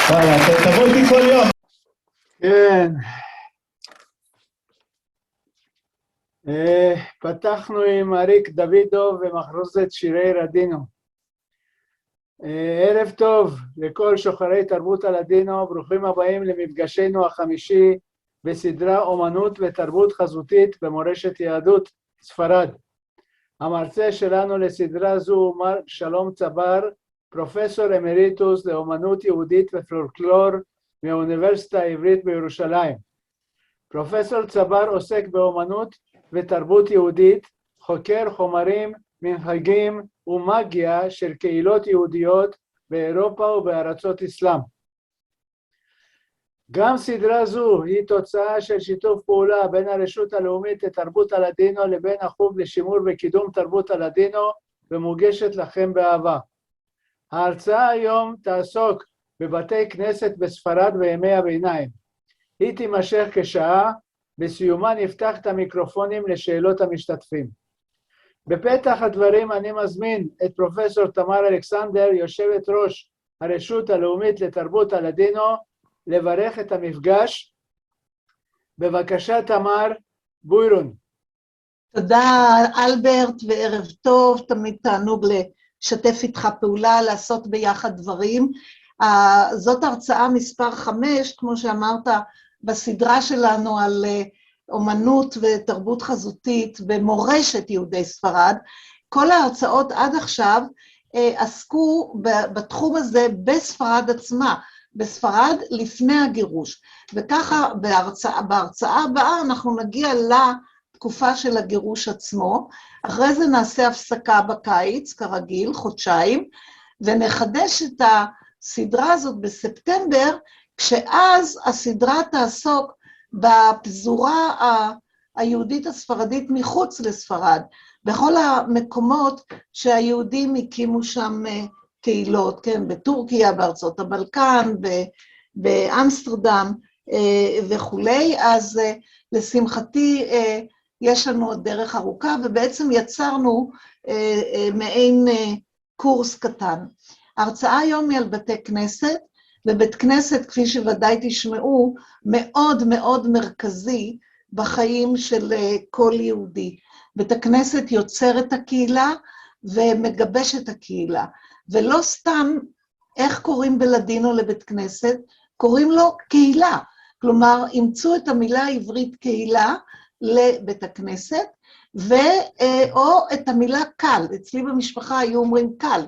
תבוא איתי כל יום. כן. פתחנו עם אריק דוידוב ומחרוזת שירי רדינו. ערב טוב לכל שוחרי תרבות הלדינו, ברוכים הבאים למפגשנו החמישי בסדרה אומנות ותרבות חזותית במורשת יהדות ספרד. המרצה שלנו לסדרה זו הוא מר שלום צבר, פרופסור אמריטוס לאומנות יהודית ופולקלור מהאוניברסיטה העברית בירושלים. פרופסור צבר עוסק באומנות ותרבות יהודית, חוקר חומרים, מנהגים ומאגיה של קהילות יהודיות באירופה ובארצות אסלאם. גם סדרה זו היא תוצאה של שיתוף פעולה בין הרשות הלאומית לתרבות הלדינו לבין החוג לשימור וקידום תרבות הלדינו, ומוגשת לכם באהבה. ההרצאה היום תעסוק בבתי כנסת בספרד בימי הביניים. היא תימשך כשעה, בסיומה נפתח את המיקרופונים לשאלות המשתתפים. בפתח הדברים אני מזמין את פרופסור תמר אלכסנדר, יושבת ראש הרשות הלאומית לתרבות הלדינו, לברך את המפגש. בבקשה תמר, בוירון. תודה אלברט וערב טוב, תמיד תענוג לשתף איתך פעולה, לעשות ביחד דברים. זאת הרצאה מספר 5, כמו שאמרת, בסדרה שלנו על אומנות ותרבות חזותית במורשת יהודי ספרד. כל ההרצאות עד עכשיו עסקו בתחום הזה בספרד עצמה, בספרד לפני הגירוש. וככה בהרצאה הבאה אנחנו נגיע לתקופה של הגירוש עצמו, אחרי זה נעשה הפסקה בקיץ, כרגיל, חודשיים, ונחדש את הסדרה הזאת בספטמבר, כשאז הסדרה תעסוק בפזורה היהודית הספרדית מחוץ לספרד, בכל המקומות שהיהודים הקימו שם קהילות, כן, בטורקיה, בארצות הבלקן, באמסטרדם וכולי. אז לשמחתי יש לנו עוד דרך ארוכה, ובעצם יצרנו מעין קורס קטן. ההרצאה היום היא על בתי כנסת, ובית כנסת, כפי שוודאי תשמעו, מאוד מאוד מרכזי בחיים של כל יהודי. בית הכנסת יוצר את הקהילה ומגבש את הקהילה. ולא סתם, איך קוראים בלדינו לבית כנסת? קוראים לו קהילה. כלומר, אימצו את המילה העברית קהילה לבית הכנסת, או את המילה קל. אצלי במשפחה היו אומרים קל.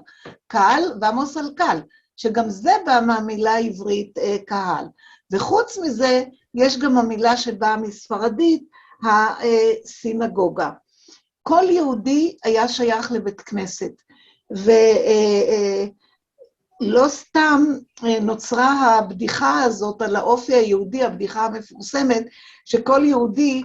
קל ועמוס על קל, שגם זה בא מהמילה העברית קהל. וחוץ מזה, יש גם המילה שבאה מספרדית, הסינגוגה. כל יהודי היה שייך לבית כנסת. ולא סתם נוצרה הבדיחה הזאת על האופי היהודי, הבדיחה המפורסמת, שכל יהודי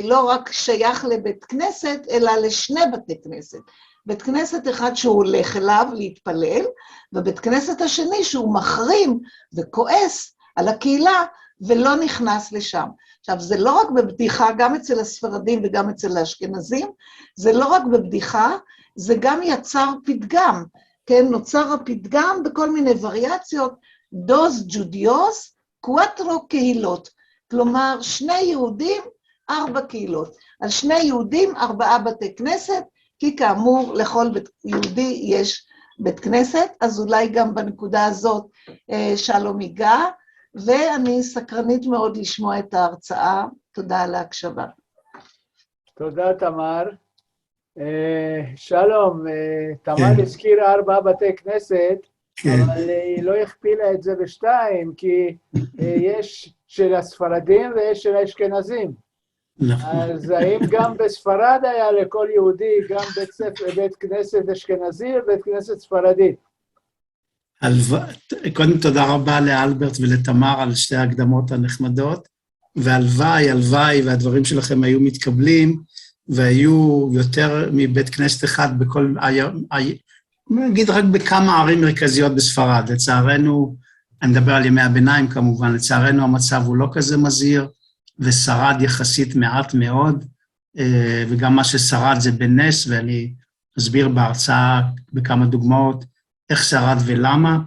לא רק שייך לבית כנסת, אלא לשני בתי כנסת. בית כנסת אחד שהוא הולך אליו להתפלל, ובית כנסת השני שהוא מחרים וכועס על הקהילה, ולא נכנס לשם. עכשיו, זה לא רק בבדיחה, גם אצל הספרדים וגם אצל האשכנזים, זה לא רק בבדיחה, זה גם יצר פתגם, כן? נוצר הפתגם בכל מיני וריאציות, דוס ג'ודיוס, קואטרו קהילות. כלומר, 2 יהודים, 4 קהילות. על 2 יהודים, 4 בתי כנסת, כי כאמור, לכל יהודי יש בית כנסת, אז אולי גם בנקודה הזאת שלום ייגע, ואני סקרנית מאוד לשמוע את ההרצאה. תודה על ההקשבה. תודה תמר. שלום, תמר הזכירה 4 בתי כנסת, אבל היא לא הכפילה את זה ב2, כי יש של הספרדים ויש של האשכנזים. אז האם גם בספרד היה לכל יהודי גם בית כנסת אשכנזי ובית כנסת ספרדי? קודם תודה רבה לאלברט ולתמר על שתי ההקדמות הנחמדות, והלוואי והדברים שלכם היו מתקבלים, והיו יותר מבית כנסת אחד בכל, נגיד רק בכמה ערים מרכזיות בספרד. לצערנו, אני מדבר על ימי הביניים כמובן, לצערנו המצב הוא לא כזה מזהיר, ושרד יחסית מעט מאוד, וגם מה ששרד זה בנס, ואני אסביר בהרצאה בכמה דוגמאות איך שרד ולמה,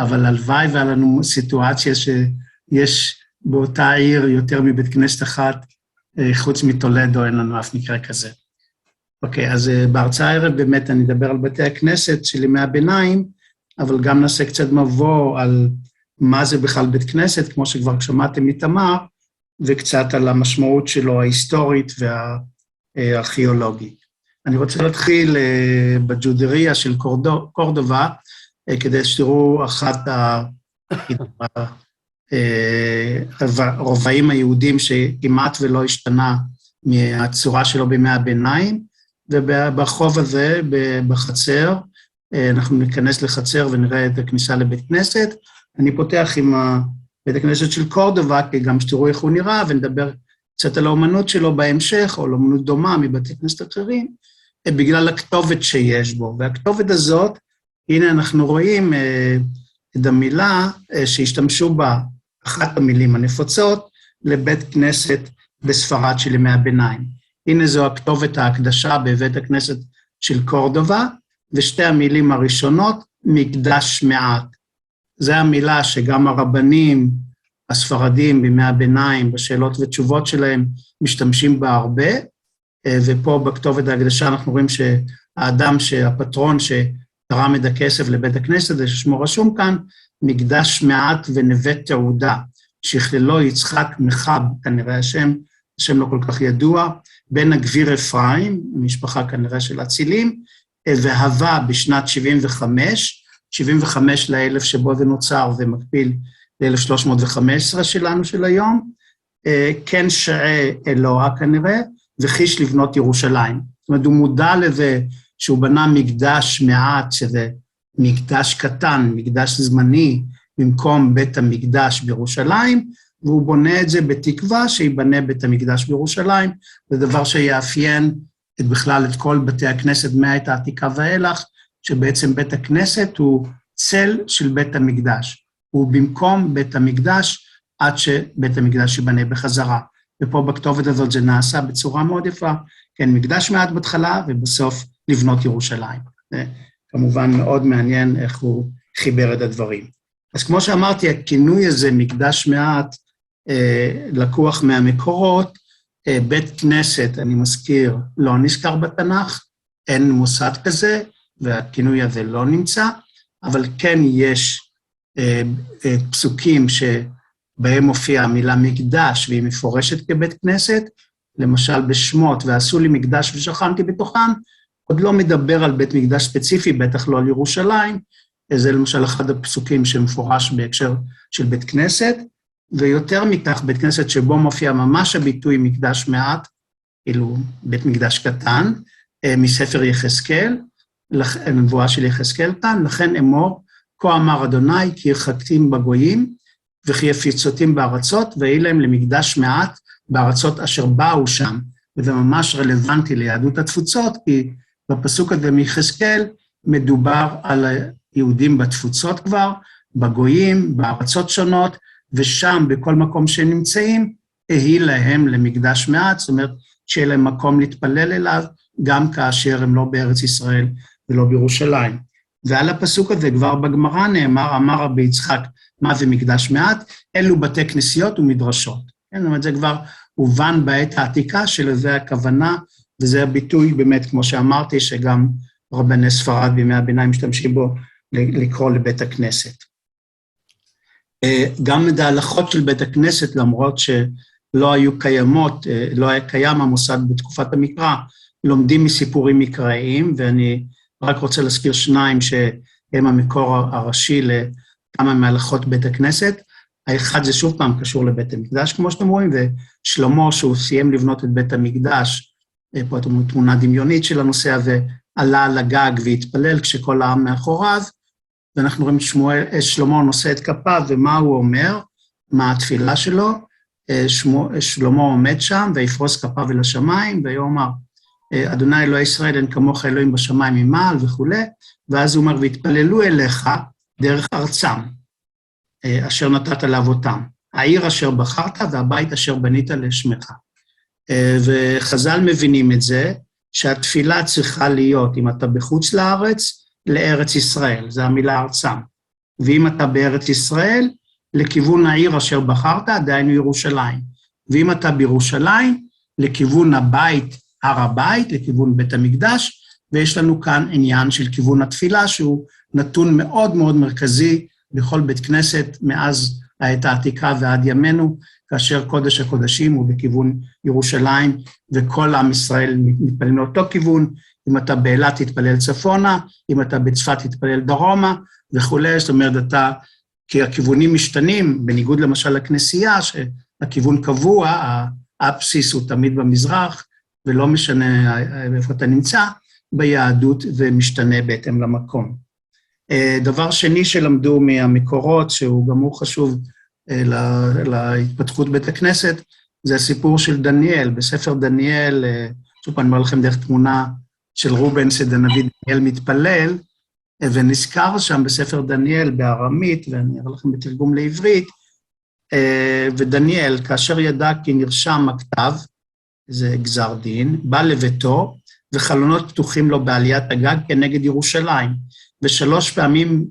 אבל הלוואי והיה לנו סיטואציה שיש באותה עיר יותר מבית כנסת אחת, חוץ מטולדו אין לנו אף מקרה כזה. אוקיי, אז בהרצאה הערב באמת אני אדבר על בתי הכנסת של ימי הביניים, אבל גם נעשה קצת מבוא על מה זה בכלל בית כנסת, כמו שכבר שמעתם מתמר, וקצת על המשמעות שלו ההיסטורית והארכיאולוגית. אני רוצה להתחיל בג'ודריה של קורדובה, כדי שתראו אחת הרובעים היהודים שכמעט ולא השתנה מהצורה שלו בימי הביניים, וברחוב הזה, בחצר, אנחנו ניכנס לחצר ונראה את הכניסה לבית כנסת. אני פותח עם בית הכנסת של קורדובה, כי גם שתראו איך הוא נראה, ונדבר קצת על האומנות שלו בהמשך, או על אומנות דומה מבתי כנסת אחרים, בגלל הכתובת שיש בו. והכתובת הזאת, הנה אנחנו רואים את המילה שהשתמשו בה, אחת המילים הנפוצות, לבית כנסת בספרד של ימי הביניים. הנה זו הכתובת ההקדשה בבית הכנסת של קורדובה, ושתי המילים הראשונות, מקדש מעט. זו המילה שגם הרבנים הספרדים בימי הביניים, בשאלות ותשובות שלהם, משתמשים בה הרבה, ופה בכתובת ההקדשה אנחנו רואים שהאדם, הפטרון שתרם את הכסף לבית הכנסת, זה ששמו רשום כאן, מקדש מעט ונווה תעודה, שכללו יצחק מחב, כנראה השם לא כל כך ידוע, בן הגביר אפרים, משפחה כנראה של אצילים, והווה בשנת 75 לאלף שבו זה נוצר, זה מקביל ל-1315 שלנו של היום, כן שעה אלוה כנראה, וחיש לבנות ירושלים. זאת אומרת, הוא מודע לזה שהוא בנה מקדש מעט, שזה מקדש קטן, מקדש זמני, במקום בית המקדש בירושלים, והוא בונה את זה בתקווה שיבנה בית המקדש בירושלים, זה דבר שיאפיין בכלל את כל בתי הכנסת מהעת העתיקה ואילך, שבעצם בית הכנסת הוא צל של בית המקדש, הוא במקום בית המקדש עד שבית המקדש ייבנה בחזרה. ופה בכתובת הזאת זה נעשה בצורה מאוד יפה, כן, מקדש מעט בהתחלה ובסוף לבנות ירושלים. זה כמובן מאוד מעניין איך הוא חיבר את הדברים. אז כמו שאמרתי, הכינוי הזה, מקדש מעט, לקוח מהמקורות, בית כנסת, אני מזכיר, לא נזכר בתנ"ך, אין מוסד כזה, והכינוי הזה לא נמצא, אבל כן יש פסוקים שבהם מופיעה המילה מקדש, והיא מפורשת כבית כנסת, למשל בשמות, ועשו לי מקדש ושכנתי בתוכן, עוד לא מדבר על בית מקדש ספציפי, בטח לא על ירושלים, זה למשל אחד הפסוקים שמפורש בהקשר של בית כנסת, ויותר מכך בית כנסת שבו מופיע ממש הביטוי מקדש מעט, כאילו בית מקדש קטן, מספר יחזקאל, הנבואה של יחזקאל כאן, לכן אמור, כה אמר אדוני, כי ירחקתים בגויים, וכי יפיצותים בארצות, ויהי להם למקדש מעט בארצות אשר באו שם, וזה ממש רלוונטי ליהדות התפוצות, כי בפסוק הזה מיחזקאל מדובר על היהודים בתפוצות כבר, בגויים, בארצות שונות, ושם בכל מקום שנמצאים, יהי להם למקדש מעט, זאת אומרת שיהיה להם מקום להתפלל אליו, גם כאשר הם לא בארץ ישראל ולא בירושלים. ועל הפסוק הזה כבר בגמרא נאמר, אמר רבי יצחק, מה זה מקדש מעט? אלו בתי כנסיות ומדרשות. כן, זאת אומרת, זה כבר הובן בעת העתיקה שלזה הכוונה, וזה הביטוי באמת, כמו שאמרתי, שגם רבני ספרד בימי הביניים משתמשים בו לקרוא לבית הכנסת. גם את ההלכות של בית הכנסת, למרות שלא היו קיימות, לא היה קיים המוסד בתקופת המקרא, לומדים מסיפורים מקראיים, ואני רק רוצה להזכיר שניים שהם המקור הראשי לכמה מהלכות בית הכנסת. האחד זה שוב פעם קשור לבית המקדש, כמו שאתם רואים, ושלמה שהוא סיים לבנות את בית המקדש, פה אתם תמונה דמיונית של הנושא הזה, עלה על הגג והתפלל כשכל העם מאחוריו, ואנחנו רואים שלמה נושא את כפיו, ומה הוא אומר, מה התפילה שלו, שלמה עומד שם, ויפרוס כפיו אל השמיים, ויאמר, אדוני אלוהי ישראל, אין כמוך אלוהים בשמיים ממעל וכו', ואז הוא אומר, והתפללו אליך דרך ארצם, אשר נתת לאבותם, העיר אשר בחרת, והבית אשר בנית לשמך. וחז"ל מבינים את זה, שהתפילה צריכה להיות, אם אתה בחוץ לארץ, לארץ ישראל, זו המילה ארצם. ואם אתה בארץ ישראל, לכיוון העיר אשר בחרת, דהיינו ירושלים. ואם אתה בירושלים, לכיוון הבית, הר הבית, לכיוון בית המקדש, ויש לנו כאן עניין של כיוון התפילה, שהוא נתון מאוד מאוד מרכזי בכל בית כנסת, מאז העת העתיקה ועד ימינו, כאשר קודש הקודשים הוא בכיוון ירושלים, וכל עם ישראל מתפלל מאותו כיוון, אם אתה באילת תתפלל צפונה, אם אתה בצפת תתפלל דרומה, וכולי, זאת אומרת, כי הכיוונים משתנים, בניגוד למשל לכנסייה, שהכיוון קבוע, האבסיס הוא תמיד במזרח, ולא משנה איפה אתה נמצא, ביהדות ומשתנה בהתאם למקום. דבר שני שלמדו מהמקורות, שהוא גם הוא חשוב להתפתחות בית הכנסת, זה הסיפור של דניאל. בספר דניאל, שוב אני אומר לכם דרך תמונה של רובנס, הנביא דניאל מתפלל, ונזכר שם בספר דניאל בארמית, ואני אראה לכם בתרגום לעברית, ודניאל, כאשר ידע כי נרשם הכתב, זה גזר דין, בא לביתו, וחלונות פתוחים לו בעליית הגג כנגד ירושלים, ו3 פעמים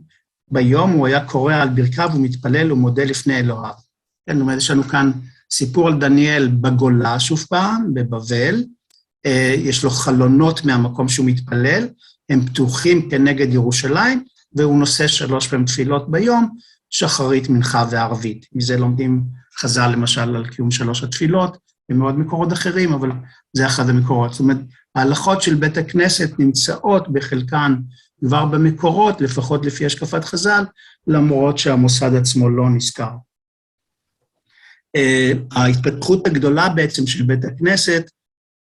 ביום הוא היה קורא על ברכיו ומתפלל ומודה לפני אלוהיו. כן, זאת אומרת, יש לנו כאן סיפור על דניאל בגולה, שוב פעם, בבבל, יש לו חלונות מהמקום שהוא מתפלל, הם פתוחים כנגד ירושלים, והוא נושא 3 פעמים תפילות ביום, שחרית, מנחה וערבית. מזה לומדים חז"ל למשל על קיום 3 התפילות, ומאוד מקורות אחרים, אבל זה אחד המקורות. זאת אומרת, ההלכות של בית הכנסת נמצאות בחלקן כבר במקורות, לפחות לפי השקפת חז"ל, למרות שהמוסד עצמו לא נזכר. ההתפתחות הגדולה בעצם של בית הכנסת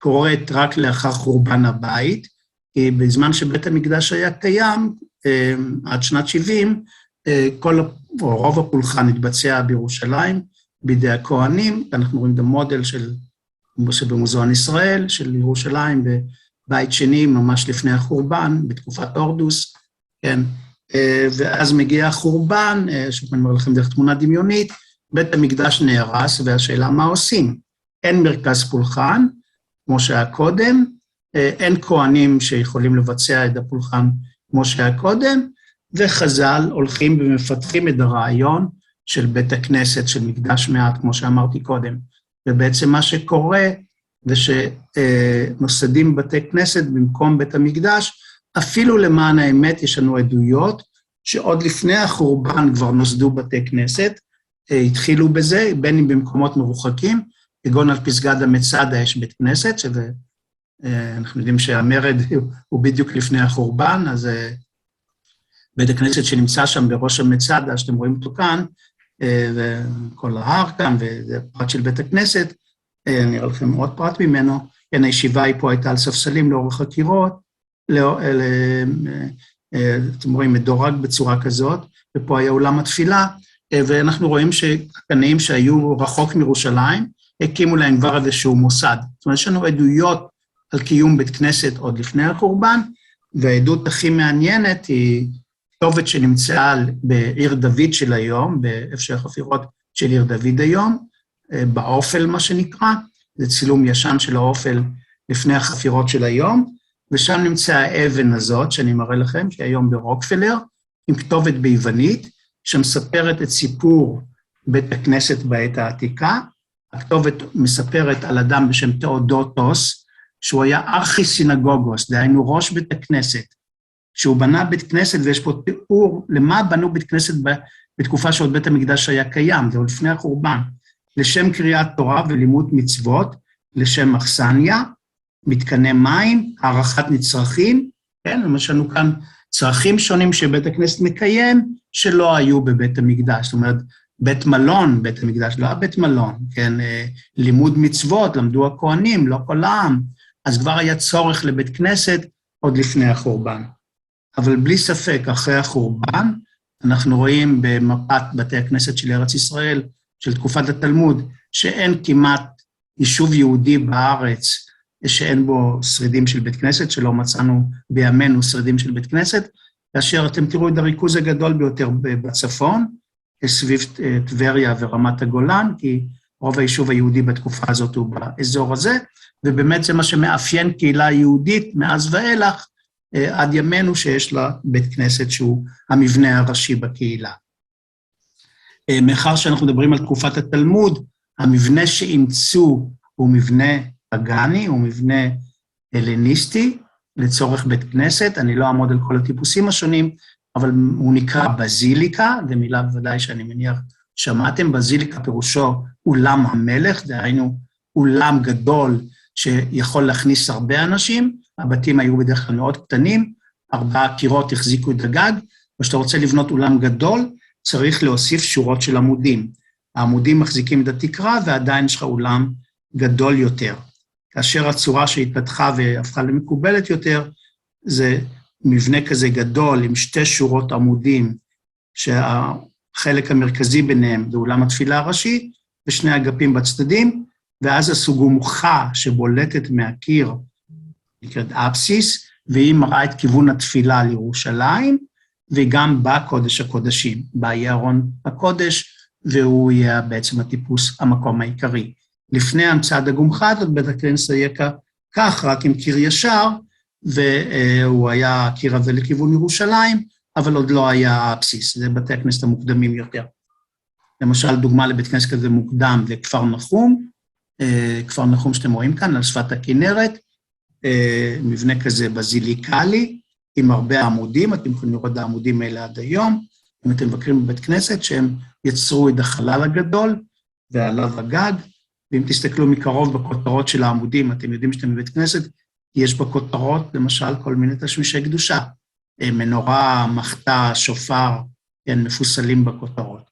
קורית רק לאחר חורבן הבית, כי בזמן שבית המקדש היה קיים, עד שנת 70, רוב הפולחן התבצע בירושלים, בידי הכהנים, אנחנו רואים את המודל שבמוזיאון ישראל, של ירושלים, בבית שני, ממש לפני החורבן, בתקופת הורדוס, כן, ואז מגיע החורבן, שאני אומר לכם דרך תמונה דמיונית, בית המקדש נהרס, והשאלה מה עושים? אין מרכז פולחן, כמו שהיה קודם, אין כהנים שיכולים לבצע את הפולחן כמו שהיה קודם, וחז"ל הולכים ומפתחים את הרעיון של בית הכנסת, של מקדש מעט, כמו שאמרתי קודם. ובעצם מה שקורה, זה שנוסדים בתי כנסת במקום בית המקדש, אפילו למען האמת יש לנו עדויות, שעוד לפני החורבן כבר נוסדו בתי כנסת, התחילו בזה, בין אם במקומות מרוחקים, כגון על פסגת המצדה יש בית כנסת, אנחנו יודעים שהמרד הוא בדיוק לפני החורבן, אז בית הכנסת שנמצא שם בראש המצדה, שאתם רואים אותו כאן, וכל ההר כאן, וזה פרט של בית הכנסת, אני אראה לכם עוד פרט ממנו, כן, הישיבה היא פה הייתה על ספסלים לאורך הקירות, אתם רואים מדורג בצורה כזאת, ופה היה אולם התפילה, ואנחנו רואים שקנאים שהיו רחוק מירושלים, הקימו להם כבר איזשהו מוסד. זאת אומרת, יש לנו עדויות על קיום בית כנסת עוד לפני החורבן, והעדות הכי מעניינת היא כתובת שנמצאה בעיר דוד של היום, באפשר החפירות של עיר דוד היום, באופל מה שנקרא, זה צילום ישן של האופל לפני החפירות של היום, ושם נמצא האבן הזאת, שאני מראה לכם, שהיום ברוקפלר, עם כתובת ביוונית, שמספרת את סיפור בית הכנסת בעת העתיקה, הכתובת מספרת על אדם בשם תאודוטוס, שהוא היה ארכי-סינגוגוס, דהיינו ראש בית הכנסת, שהוא בנה בית כנסת, ויש פה תיאור למה בנו בית כנסת בתקופה שעוד בית המקדש היה קיים, זה עוד לפני החורבן, לשם קריאת תורה ולימוד מצוות, לשם אכסניה, מתקני מים, הערכת נצרכים, כן, יש לנו כאן צרכים שונים שבית הכנסת מקיים, שלא היו בבית המקדש, זאת אומרת, בית מלון, בית המקדש, לא היה בית מלון, כן, לימוד מצוות, למדו הכהנים, לא כל העם, אז כבר היה צורך לבית כנסת עוד לפני החורבן. אבל בלי ספק, אחרי החורבן, אנחנו רואים במפת בתי הכנסת של ארץ ישראל, של תקופת התלמוד, שאין כמעט יישוב יהודי בארץ, שאין בו שרידים של בית כנסת, שלא מצאנו בימינו שרידים של בית כנסת, כאשר אתם תראו את הריכוז הגדול ביותר בצפון, סביב טבריה ורמת הגולן, כי רוב היישוב היהודי בתקופה הזאת הוא באזור הזה, ובאמת זה מה שמאפיין קהילה יהודית מאז ואילך, עד ימינו שיש לה בית כנסת שהוא המבנה הראשי בקהילה. מאחר שאנחנו מדברים על תקופת התלמוד, המבנה שאימצו הוא מבנה פגני, הוא מבנה הלניסטי, לצורך בית כנסת, אני לא אעמוד על כל הטיפוסים השונים, אבל הוא נקרא בזיליקה, זו מילה בוודאי שאני מניח שמעתם, בזיליקה פירושו אולם המלך, דהיינו אולם גדול שיכול להכניס הרבה אנשים, הבתים היו בדרך כלל מאוד קטנים, 4 קירות החזיקו את הגג, וכשאתה רוצה לבנות אולם גדול, צריך להוסיף שורות של עמודים. העמודים מחזיקים את התקרה, ועדיין יש לך אולם גדול יותר. כאשר הצורה שהתפתחה והפכה למקובלת יותר, זה מבנה כזה גדול עם 2 שורות עמודים, שהחלק המרכזי ביניהם זה אולם התפילה הראשי, ו2 אגפים בצדדים, ואז הסוגמוכה שבולטת מהקיר, נקראת אפסיס, והיא מראה את כיוון התפילה לירושלים, וגם בקודש הקודשים, בה יהיה ארון הקודש, והוא יהיה בעצם הטיפוס המקום העיקרי. לפני המצאת הגומחה הזאת, בית הכנסת היה כך, רק עם קיר ישר, והוא היה הקיר הזה לכיוון ירושלים, אבל עוד לא היה הבסיס, זה בתי הכנסת המוקדמים יותר. למשל, דוגמה לבית כנסת כזה מוקדם, זה כפר נחום, כפר נחום שאתם רואים כאן, על שפת הכנרת, מבנה כזה בזיליקלי, עם הרבה עמודים, אתם יכולים לראות את העמודים האלה עד היום, אם אתם מבקרים בבית כנסת, שהם יצרו את החלל הגדול, ועליו הגג, ואם תסתכלו מקרוב בכותרות של העמודים, אתם יודעים שאתם בבית כנסת, יש בכותרות, למשל, כל מיני תשמישי קדושה, מנורה, מחתה, שופר, כן, מפוסלים בכותרות.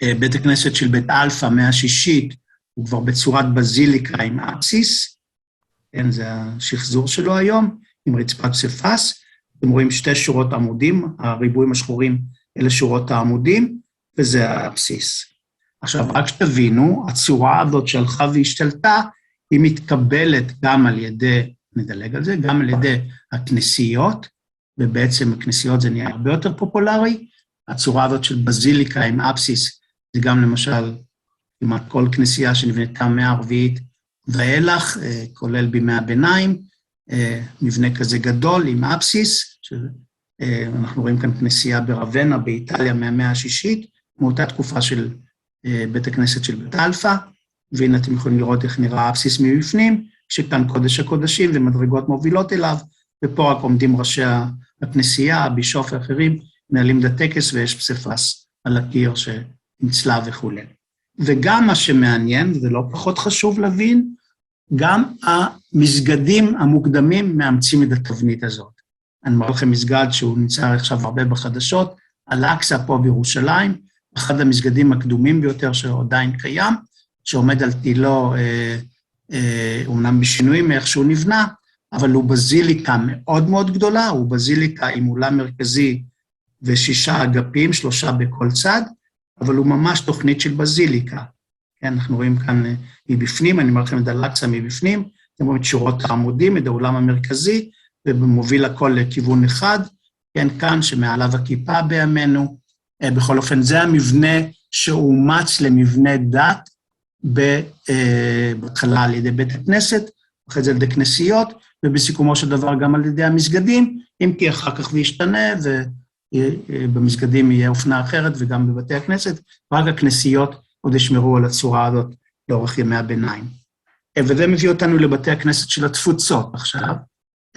בית הכנסת של בית אלפא, 160, הוא כבר בצורת בזיליקה עם אפסיס, כן, זה השחזור שלו היום, עם רצפת פסיפס, אתם רואים 2 שורות עמודים, הריבועים השחורים אלה שורות העמודים, וזה האפסיס. עכשיו, רק שתבינו, הצורה הזאת שהלכה והשתלטה, היא מתקבלת גם על ידי, נדלג על זה, גם על ידי הכנסיות, ובעצם הכנסיות זה נהיה הרבה יותר פופולרי, הצורה הזאת של בזיליקה עם אפסיס, זה גם למשל, כמעט כל כנסייה שנבנתה מהערבית ואילך, כולל בימי הביניים, מבנה כזה גדול עם אפסיס, אנחנו רואים כאן כנסייה ברבנה, באיטליה, מהמאה השישית, מאותה תקופה של בית הכנסת של בית אלפא, והנה אתם יכולים לראות איך נראה האפסיס מבפנים, שכאן קודש הקודשים ומדרגות מובילות אליו, ופה רק עומדים ראשי הכנסייה, הבישוף האחרים, מנהלים את הטקס ויש פסיפס על הקיר שנצלה וכו'. וגם מה שמעניין, זה לא פחות חשוב להבין, גם המסגדים המוקדמים מאמצים את התבנית הזאת. אני אומר לכם מסגד שהוא נמצא עכשיו הרבה בחדשות, אל-אקצא פה בירושלים, אחד המסגדים הקדומים ביותר שעדיין קיים, שעומד על תילו, אומנם בשינויים מאיך שהוא נבנה, אבל הוא בזיליקה מאוד מאוד גדולה, הוא בזיליקה עם אולם מרכזי ו6 אגפים, 3 בכל צד, אבל הוא ממש תוכנית של בזיליקה. כן, אנחנו רואים כאן מבפנים, אני אומר לכם את אל-אקצא מבפנים, אתם רואים את שורות העמודים, את האולם המרכזי, ומוביל הכל לכיוון אחד, כן, כאן שמעליו הכיפה בימינו, בכל אופן זה המבנה שאומץ למבנה דת, בהתחלה על ידי בית הכנסת, אחרי זה על ידי כנסיות, ובסיכומו של דבר גם על ידי המסגדים, אם כי אחר כך זה ישתנה, ובמסגדים יהיה אופנה אחרת, וגם בבתי הכנסת, רק הכנסיות עוד ישמרו על הצורה הזאת לאורך ימי הביניים. וזה מביא אותנו לבתי הכנסת של התפוצות עכשיו.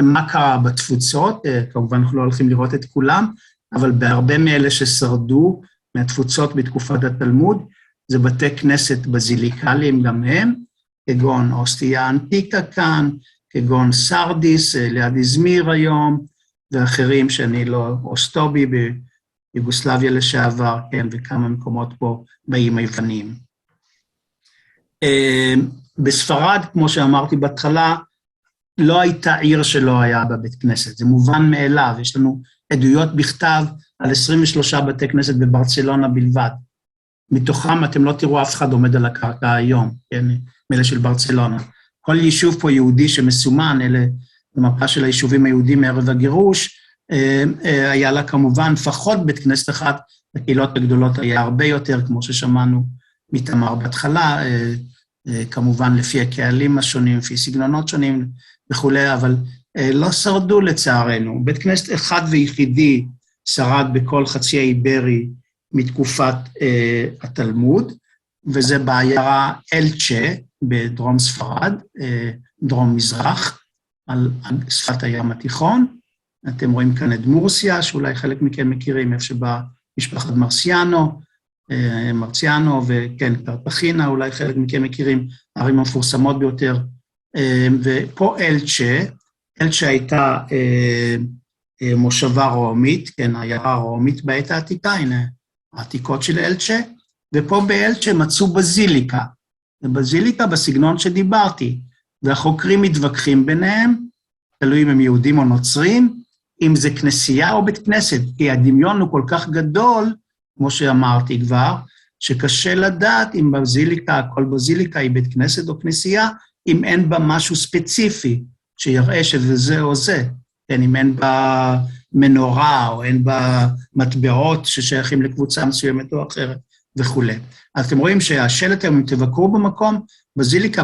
מה קרה בתפוצות? כמובן אנחנו לא הולכים לראות את כולם, אבל בהרבה מאלה ששרדו מהתפוצות בתקופת התלמוד, זה בתי כנסת בזיליקליים גם הם, כגון אוסטיה אנטיקה כאן, כגון סרדיס, ליד איזמיר היום, ואחרים שאני לא, אוסטובי ביוגוסלביה לשעבר, כן, וכמה מקומות פה באיים היווניים. בספרד, כמו שאמרתי בהתחלה, לא הייתה עיר שלא היה בבית כנסת, זה מובן מאליו, יש לנו עדויות בכתב על 23 בתי כנסת בברצלונה בלבד. מתוכם אתם לא תראו אף אחד עומד על הקרקע היום, כן, מאלה של ברצלונה. כל יישוב פה יהודי שמסומן, אלה במפה של היישובים היהודים מערב הגירוש, היה לה כמובן לפחות בית כנסת אחד, הקהילות הגדולות היה הרבה יותר, כמו ששמענו מתמר בהתחלה, כמובן לפי הקהלים השונים, לפי סגנונות שונים וכו', אבל לא שרדו לצערנו. בית כנסת אחד ויחידי שרד בכל חצי האיברי מתקופת התלמוד, וזה בעיירה אלצ'ה בדרום ספרד, דרום מזרח, על שפת הים התיכון. אתם רואים כאן את מורסיה, שאולי חלק מכם מכירים, איפה שבא משפחת מרציאנו, וכן, קרטחינה, אולי חלק מכם מכירים, הערים המפורסמות ביותר. ופה אלצ'ה הייתה מושבה רומית, כן, העיירה הרומית בעת העתיקה, הנה העתיקות של אלצ'ה, ופה באלצ'ה מצאו בזיליקה, ובזיליקה בסגנון שדיברתי, והחוקרים מתווכחים ביניהם, תלוי אם הם יהודים או נוצרים, אם זה כנסייה או בית כנסת, כי הדמיון הוא כל כך גדול, כמו שאמרתי כבר, שקשה לדעת אם בזיליקה, כל בזיליקה היא בית כנסת או כנסייה, אם אין בה משהו ספציפי, שיראה שזה זה או זה, כן, אם אין בה מנורה, או אין בה מטבעות ששייכים לקבוצה מסוימת או אחרת, וכו'. אז אתם רואים שהשלט היום, אם תבקרו במקום, בזיליקה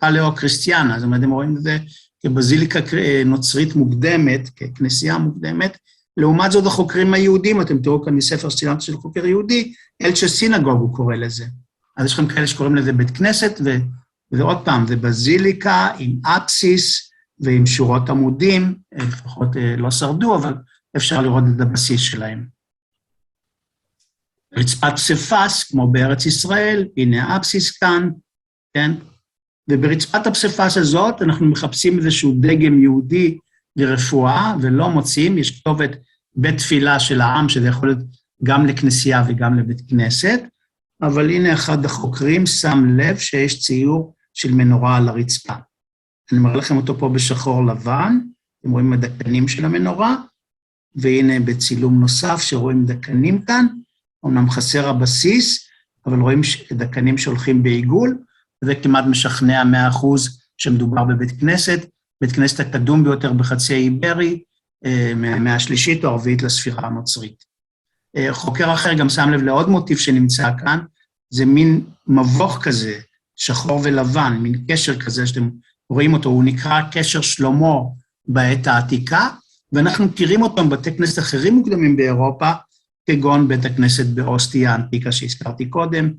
פלאו-קריסטיאנה, זאת אומרת, אתם רואים את זה כבזיליקה נוצרית מוקדמת, ככנסייה מוקדמת, לעומת זאת החוקרים היהודים, אתם תראו כאן מספר סטילנט של חוקר יהודי, אלצ'ה סינגוג הוא קורא לזה. אז יש לכם כאלה שקוראים לזה בית כנסת, ועוד פעם, זה בזיליקה עם אפסיס ועם שורות עמודים, לפחות לא שרדו, אבל אפשר לראות את הבסיס שלהם. רצפת פסיפס, כמו בארץ ישראל, הנה האפסיס כאן, כן? וברצפת הפסיפס הזאת אנחנו מחפשים איזשהו דגם יהודי לרפואה, ולא מוצאים, יש כתובת בית תפילה של העם, שזה יכול להיות גם לכנסייה וגם לבית כנסת, אבל הנה אחד החוקרים שם לב שיש ציור של מנורה על הרצפה. אני מראה לכם אותו פה בשחור לבן, אתם רואים הדקנים של המנורה, והנה בצילום נוסף שרואים דקנים כאן, אמנם חסר הבסיס, אבל רואים דקנים שהולכים בעיגול, וזה כמעט משכנע 100% שמדובר בבית כנסת, בית כנסת הקדום ביותר בחצי האיברי, מהמאה השלישית או הרביעית לספירה הנוצרית. חוקר אחר גם שם לב לעוד מוטיב שנמצא כאן, זה מין מבוך כזה, שחור ולבן, מין קשר כזה שאתם רואים אותו, הוא נקרא קשר שלמה בעת העתיקה, ואנחנו מכירים אותו בבתי כנסת אחרים מוקדמים באירופה, כגון בית הכנסת באוסטיה האנטיקה שהזכרתי קודם,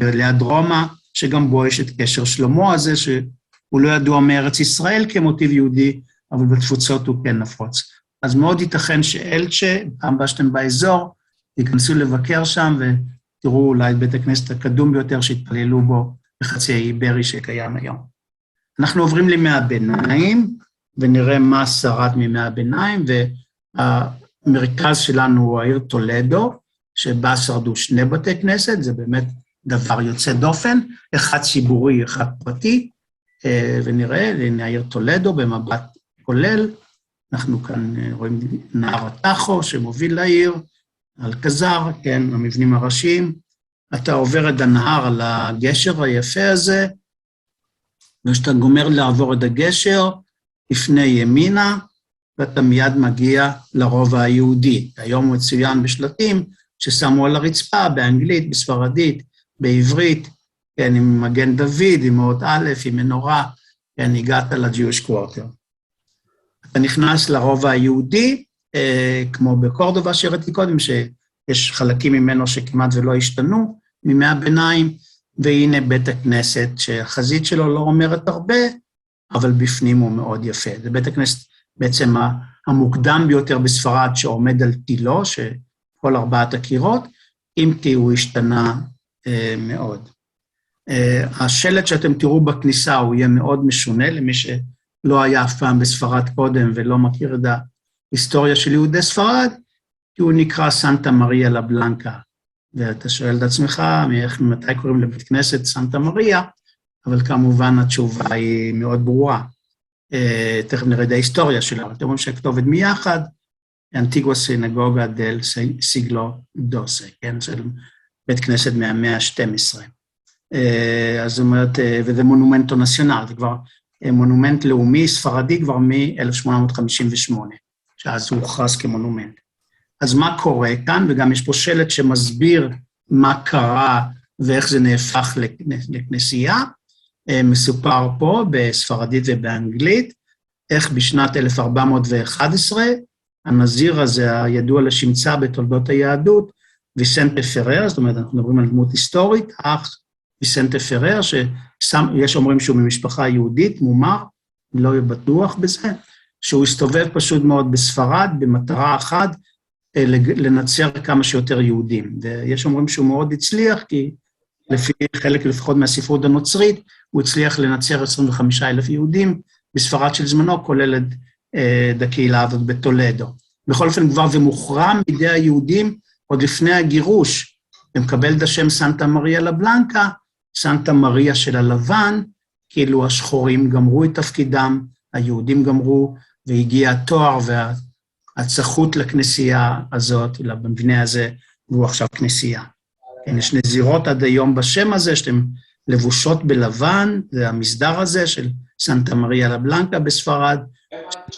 ליד רומא, שגם בו יש את קשר שלמה הזה, שהוא לא ידוע מארץ ישראל כמוטיב יהודי, אבל בתפוצות הוא כן נפוץ. אז מאוד ייתכן שאלצ'ה, פעם הבאה שאתם באזור, ייכנסו לבקר שם, ותראו אולי את בית הכנסת הקדום ביותר שהתפללו בו בחצי האיברי שקיים היום. אנחנו עוברים לימי הביניים, ונראה מה שרד מימי הביניים, והמרכז שלנו הוא העיר טולדו, שבה שרדו 2 בתי כנסת, זה באמת דבר יוצא דופן, אחד ציבורי, אחד פרטי, ונראה, הנה העיר טולדו במבט כולל, אנחנו כאן רואים נהר הטחו שמוביל לעיר, אלקזר, כן, המבנים הראשיים, אתה עובר את הנהר על הגשר היפה הזה, וכשאתה גומר לעבור את הגשר, לפני ימינה, ואתה מיד מגיע לרובע היהודי. היום הוא מצוין בשלטים ששמו על הרצפה, באנגלית, בספרדית, בעברית, כן, עם מגן דוד, עם אות א', עם מנורה, כן, הגעת ל-Jewish Quarter. אתה נכנס לרובע היהודי, כמו בקורדובה שהראיתי קודם, שיש חלקים ממנו שכמעט ולא השתנו, מימי הביניים, והנה בית הכנסת, שהחזית שלו לא אומרת הרבה, אבל בפנים הוא מאוד יפה. זה בית הכנסת בעצם המוקדם ביותר בספרד, שעומד על תילו, שכל 4 הקירות, אם כי הוא השתנה מאוד. השלט שאתם תראו בכניסה, הוא יהיה מאוד משונה, למי שלא היה אף פעם בספרד קודם, ולא מכיר את ההיסטוריה של יהודי ספרד, כי הוא נקרא סנטה מריה לה בלנקה. ואתה שואל את עצמך, מתי קוראים לבית כנסת סנטה מריה, אבל כמובן התשובה היא מאוד ברורה. תכף נראה את ההיסטוריה שלה, אתם אומרים שהכתובת מיחד, אנטיגואה סינגוגה דל סיגלו דוסה, כן, של בית כנסת מהמאה ה-12. אז זאת אומרת, וזה מונומנטו נציונל, זה כבר מונומנט לאומי ספרדי כבר מ-1858, שאז הוא הוכרז כמונומנט. אז מה קורה כאן? וגם יש פה שלט שמסביר מה קרה ואיך זה נהפך לכנסייה, מסופר פה בספרדית ובאנגלית, איך בשנת 1411, הנזיר הזה, הידוע לשמצה בתולדות היהדות, ויסנטה פרר, זאת אומרת, אנחנו מדברים על דמות היסטורית, אח ויסנטה פרר, שיש אומרים שהוא ממשפחה יהודית, מומר, לא יהיה בטוח בזה, שהוא הסתובב פשוט מאוד בספרד, במטרה אחת, לנצר כמה שיותר יהודים. ויש אומרים שהוא מאוד הצליח, כי לפי חלק לפחות מהספרות הנוצרית, הוא הצליח לנצר 25,000 יהודים בספרד של זמנו, כולל את הקהילה הזאת בטולדו. בכל אופן כבר זה מוכרע מידי היהודים, עוד לפני הגירוש, ומקבל את השם סנטה מריה לבלנקה, סנטה מריה של הלבן, כאילו השחורים גמרו את תפקידם, היהודים גמרו, והגיע התואר והצחות לכנסייה הזאת, למבנה הזה, והוא עכשיו כנסייה. כן, יש נזירות עד היום בשם הזה, שאתם לבושות בלבן, זה המסדר הזה של סנטה מריה לבלנקה בספרד,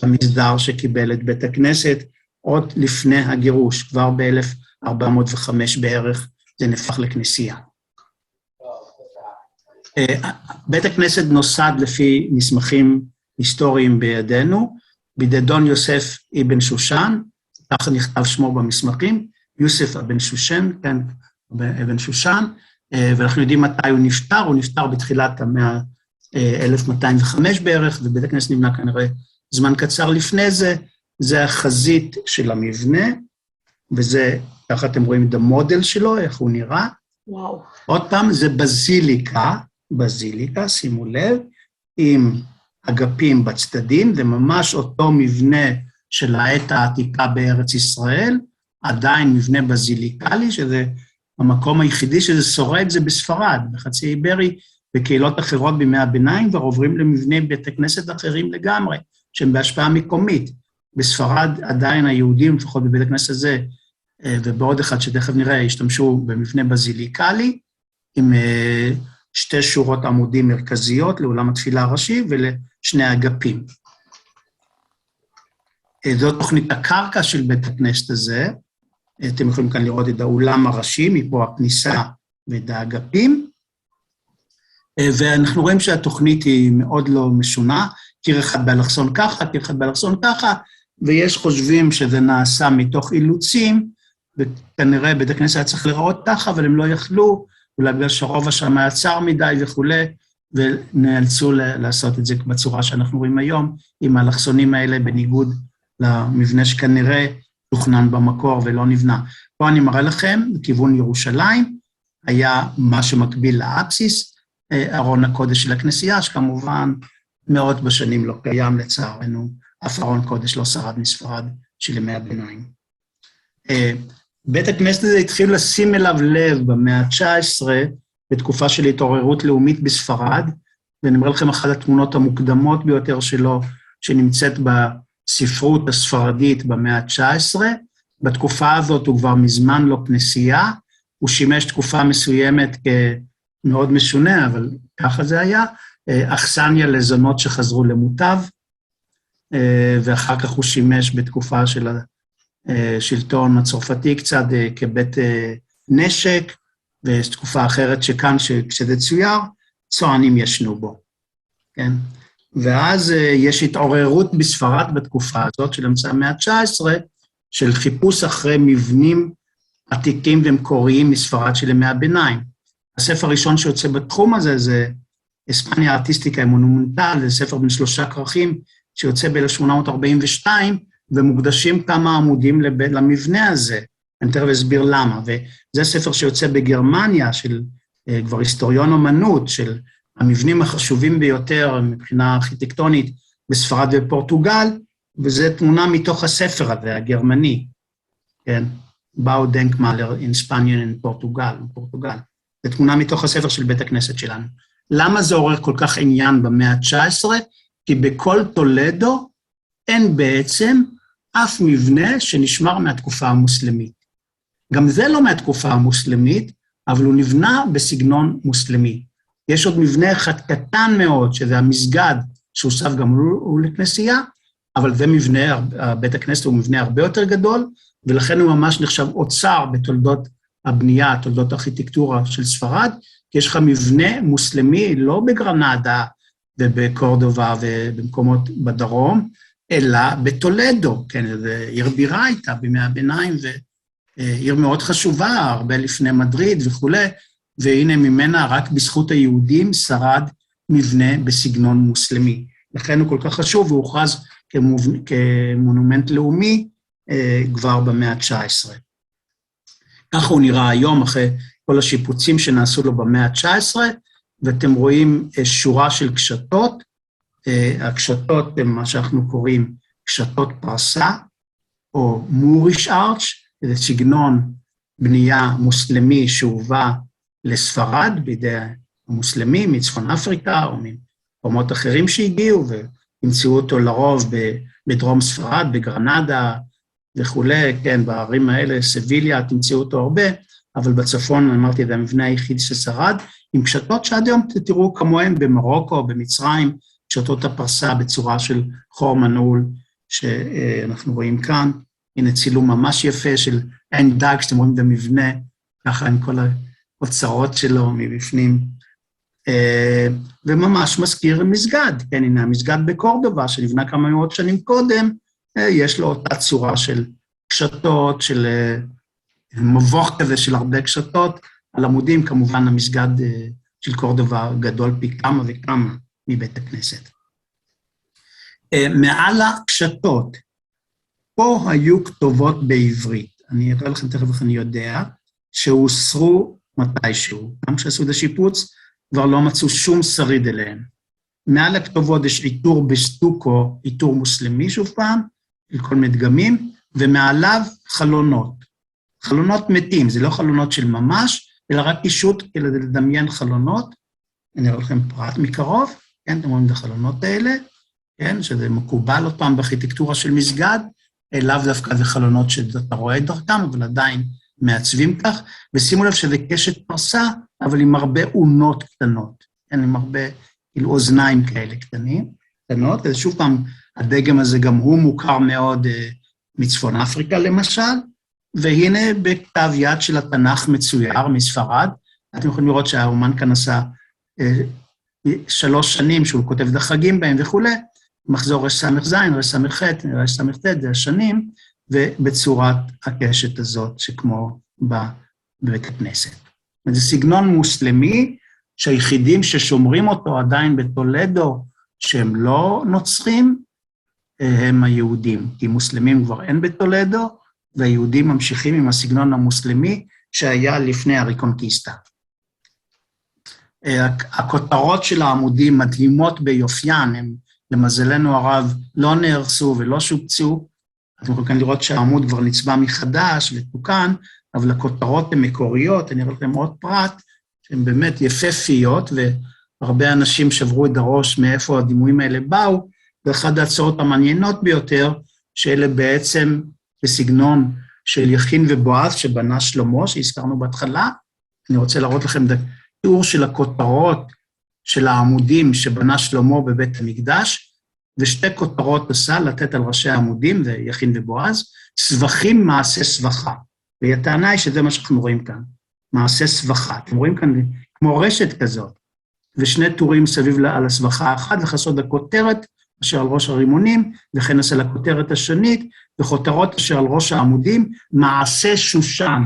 המסדר שקיבל את בית הכנסת, עוד לפני הגירוש, כבר ב-1405 בערך, זה נפח לכנסייה. בית הכנסת נוסד לפי מסמכים היסטוריים בידינו, בידי דון יוסף אבן שושן, ככה נכתב שמו במסמכים, יוסף אבן שושן, כן, אבן שושן, ואנחנו יודעים מתי הוא נפטר בתחילת המאה 1205 בערך, ובית הכנסת נבנה כנראה זמן קצר לפני זה, זה החזית של המבנה, וזה, ככה אתם רואים את המודל שלו, איך הוא נראה. וואו. עוד פעם, זה בזיליקה, שימו לב, עם אגפים בצדדים, זה ממש אותו מבנה של העת העתיקה בארץ ישראל, עדיין מבנה בזיליקלי, שזה המקום היחידי שזה שורד, זה בספרד, בחצי איברי, בקהילות אחרות בימי הביניים, ועוברים למבנה בית הכנסת אחרים לגמרי, שהם בהשפעה מקומית. בספרד עדיין היהודים, לפחות בבית הכנסת הזה, ובעוד אחד שתכף נראה, השתמשו במבנה בזיליקלי, עם שתי שורות עמודים מרכזיות לאולם התפילה הראשי ולשני אגפים. זו תוכנית הקרקע של בית הכנסת הזה, אתם יכולים כאן לראות את האולם הראשי, מפה הכניסה ואת האגפים, ואנחנו רואים שהתוכנית היא מאוד לא משונה, קיר אחד באלכסון ככה, קיר אחד באלכסון ככה, ויש חושבים שזה נעשה מתוך אילוצים, וכנראה בית הכנסת היה צריך לראות ככה, אבל הם לא יכלו, אולי בגלל שהרובע שם היה צר מדי וכו', ונאלצו לעשות את זה בצורה שאנחנו רואים היום, עם האלכסונים האלה בניגוד למבנה שכנראה תוכנן במקור ולא נבנה. פה אני מראה לכם, בכיוון ירושלים, היה מה שמקביל לאפסיס, ארון הקודש של הכנסייה, שכמובן מאות בשנים לא קיים לצערנו, אף ארון קודש לא שרד מספרד של ימי הביניים. בית הכנסת הזה התחיל לשים אליו לב במאה ה-19, בתקופה של התעוררות לאומית בספרד, ואני אומר לכם אחת התמונות המוקדמות ביותר שלו, שנמצאת בספרות הספרדית במאה ה-19, בתקופה הזאת הוא כבר מזמן לא כנסייה, הוא שימש תקופה מסוימת כמאוד משונה, אבל ככה זה היה, אכסניה לזונות שחזרו למוטב, ואחר כך הוא שימש בתקופה של השלטון הצרפתי קצת כבית נשק, ותקופה אחרת שכאן, כשזה צויר, צוענים ישנו בו, כן? ואז יש התעוררות בספרד בתקופה הזאת, של אמצע המאה ה-19, של חיפוש אחרי מבנים עתיקים ומקוריים מספרד של ימי הביניים. הספר הראשון שיוצא בתחום הזה, זה אספניה ארטיסטיקה מונומנטל, זה ספר בין 3 כרכים, שיוצא ב-1842, ומוקדשים כמה עמודים למבנה הזה, אני תכף אסביר למה, וזה ספר שיוצא בגרמניה, של כבר היסטוריון אומנות, של המבנים החשובים ביותר מבחינה ארכיטקטונית בספרד ופורטוגל, וזו תמונה מתוך הספר הזה, הגרמני, כן? באו דנקמלר in Spanish in פורטוגל. זו תמונה מתוך הספר של בית הכנסת שלנו. למה זה עורר כל כך עניין במאה ה-19? כי בכל טולדו אין בעצם אף מבנה שנשמר מהתקופה המוסלמית. גם זה לא מהתקופה המוסלמית, אבל הוא נבנה בסגנון מוסלמי. יש עוד מבנה אחד קטן מאוד, שזה המסגד, שהוסף גם הוא לכנסייה, אבל זה מבנה, בית הכנסת הוא מבנה הרבה יותר גדול, ולכן הוא ממש נחשב אוצר בתולדות הבנייה, תולדות הארכיטקטורה של ספרד, כי יש לך מבנה מוסלמי, לא בגרנדה, ובקורדובה ובמקומות בדרום, אלא בטולדו, כן, זו עיר בירה הייתה בימי הביניים, ועיר מאוד חשובה, הרבה לפני מדריד וכו', והנה ממנה רק בזכות היהודים שרד מבנה בסגנון מוסלמי. לכן הוא כל כך חשוב, והוא הוכרז כמונומנט לאומי כבר במאה ה-19. ככה הוא נראה היום, אחרי כל השיפוצים שנעשו לו במאה ה-19, ואתם רואים שורה של קשתות, הקשתות הם מה שאנחנו קוראים קשתות פרסה, או מוריש ארץ', זה סגנון בנייה מוסלמי שהובא לספרד בידי המוסלמים מצפון אפריקה, או ממקומות אחרים שהגיעו, והמצאו אותו לרוב בדרום ספרד, בגרנדה וכולי, כן, בערים האלה, סביליה, תמצאו אותו הרבה, אבל בצפון, אמרתי, זה המבנה היחיד ששרד, עם קשתות שעד היום תראו כמוהם במרוקו, במצרים, קשתות הפרסה בצורה של חור מנעול, שאנחנו רואים כאן, הנה צילום ממש יפה של עין דג, שאתם רואים במבנה, ככה עם כל האוצרות שלו מבפנים, וממש מזכיר מסגד, כן, הנה המסגד בקורדובה, שנבנה כמה מאות שנים קודם, יש לו אותה צורה של קשתות, של מבוך כזה של הרבה קשתות, על עמודים, כמובן המסגד של קורדובה גדול פי כמה וכמה מבית הכנסת. מעל הקשתות, פה היו כתובות בעברית, אני אראה לכם תכף איך אני יודע, שהוסרו מתישהו, גם כשעשו את השיפוץ, כבר לא מצאו שום שריד אליהם. מעל הכתובות יש עיטור בסטוקו, עיטור מוסלמי שוב פעם, של כל מיני דגמים, ומעליו חלונות. חלונות מתים, זה לא חלונות של ממש, אלא רק אישות כדי לדמיין חלונות. אני אראה לכם פרט מקרוב, כן, אתם רואים את החלונות האלה, כן, שזה מקובל עוד פעם בארכיטקטורה של מסגד, לאו דווקא זה חלונות שאתה רואה את דרכם, אבל עדיין מעצבים כך, ושימו לב שזה קשת פרסה, אבל עם הרבה אונות קטנות, כן, עם הרבה כאילו אוזניים כאלה קטנות, ושוב פעם, הדגם הזה גם הוא מוכר מאוד מצפון אפריקה למשל, והנה בכתב יד של התנ"ך מצויר מספרד, אתם יכולים לראות שהאומן כאן עשה 3 שנים שהוא כותב את החגים בהם וכו', מחזור רס"ז, רס"ח, רס"ט, זה השנים, ובצורת הקשת הזאת שכמו בבית הכנסת. זה סגנון מוסלמי שהיחידים ששומרים אותו עדיין בטולדו, שהם לא נוצרים, הם היהודים, כי מוסלמים כבר אין בטולדו, והיהודים ממשיכים עם הסגנון המוסלמי שהיה לפני הריקונקיסטה. הכותרות של העמודים מדהימות ביופיין, הם למזלנו הרב לא נהרסו ולא שופצו, אתם יכולים כאן לראות שהעמוד כבר נצבע מחדש ותוקן, אבל הכותרות הן מקוריות, אני אראה לכם עוד פרט, שהן באמת יפהפיות, והרבה אנשים שברו את הראש מאיפה הדימויים האלה באו, ואחת ההצעות המעניינות ביותר, שאלה בעצם בסגנון של יכין ובועז שבנה שלמה, שהזכרנו בהתחלה, אני רוצה להראות לכם את התיאור של הכותרות של העמודים שבנה שלמה בבית המקדש, ושתי כותרות עשה לתת על ראשי העמודים, ויכין ובועז, סבכים מעשה סבכה. והטענה היא שזה מה שאנחנו רואים כאן, מעשה סבכה. אתם רואים כאן כמו רשת כזאת, ושני טורים סביב על הסבכה האחת, וחסוד הכותרת אשר על ראש הרימונים, וכן עשה לכותרת השנית, וכותרות אשר על ראש העמודים, מעשה שושן.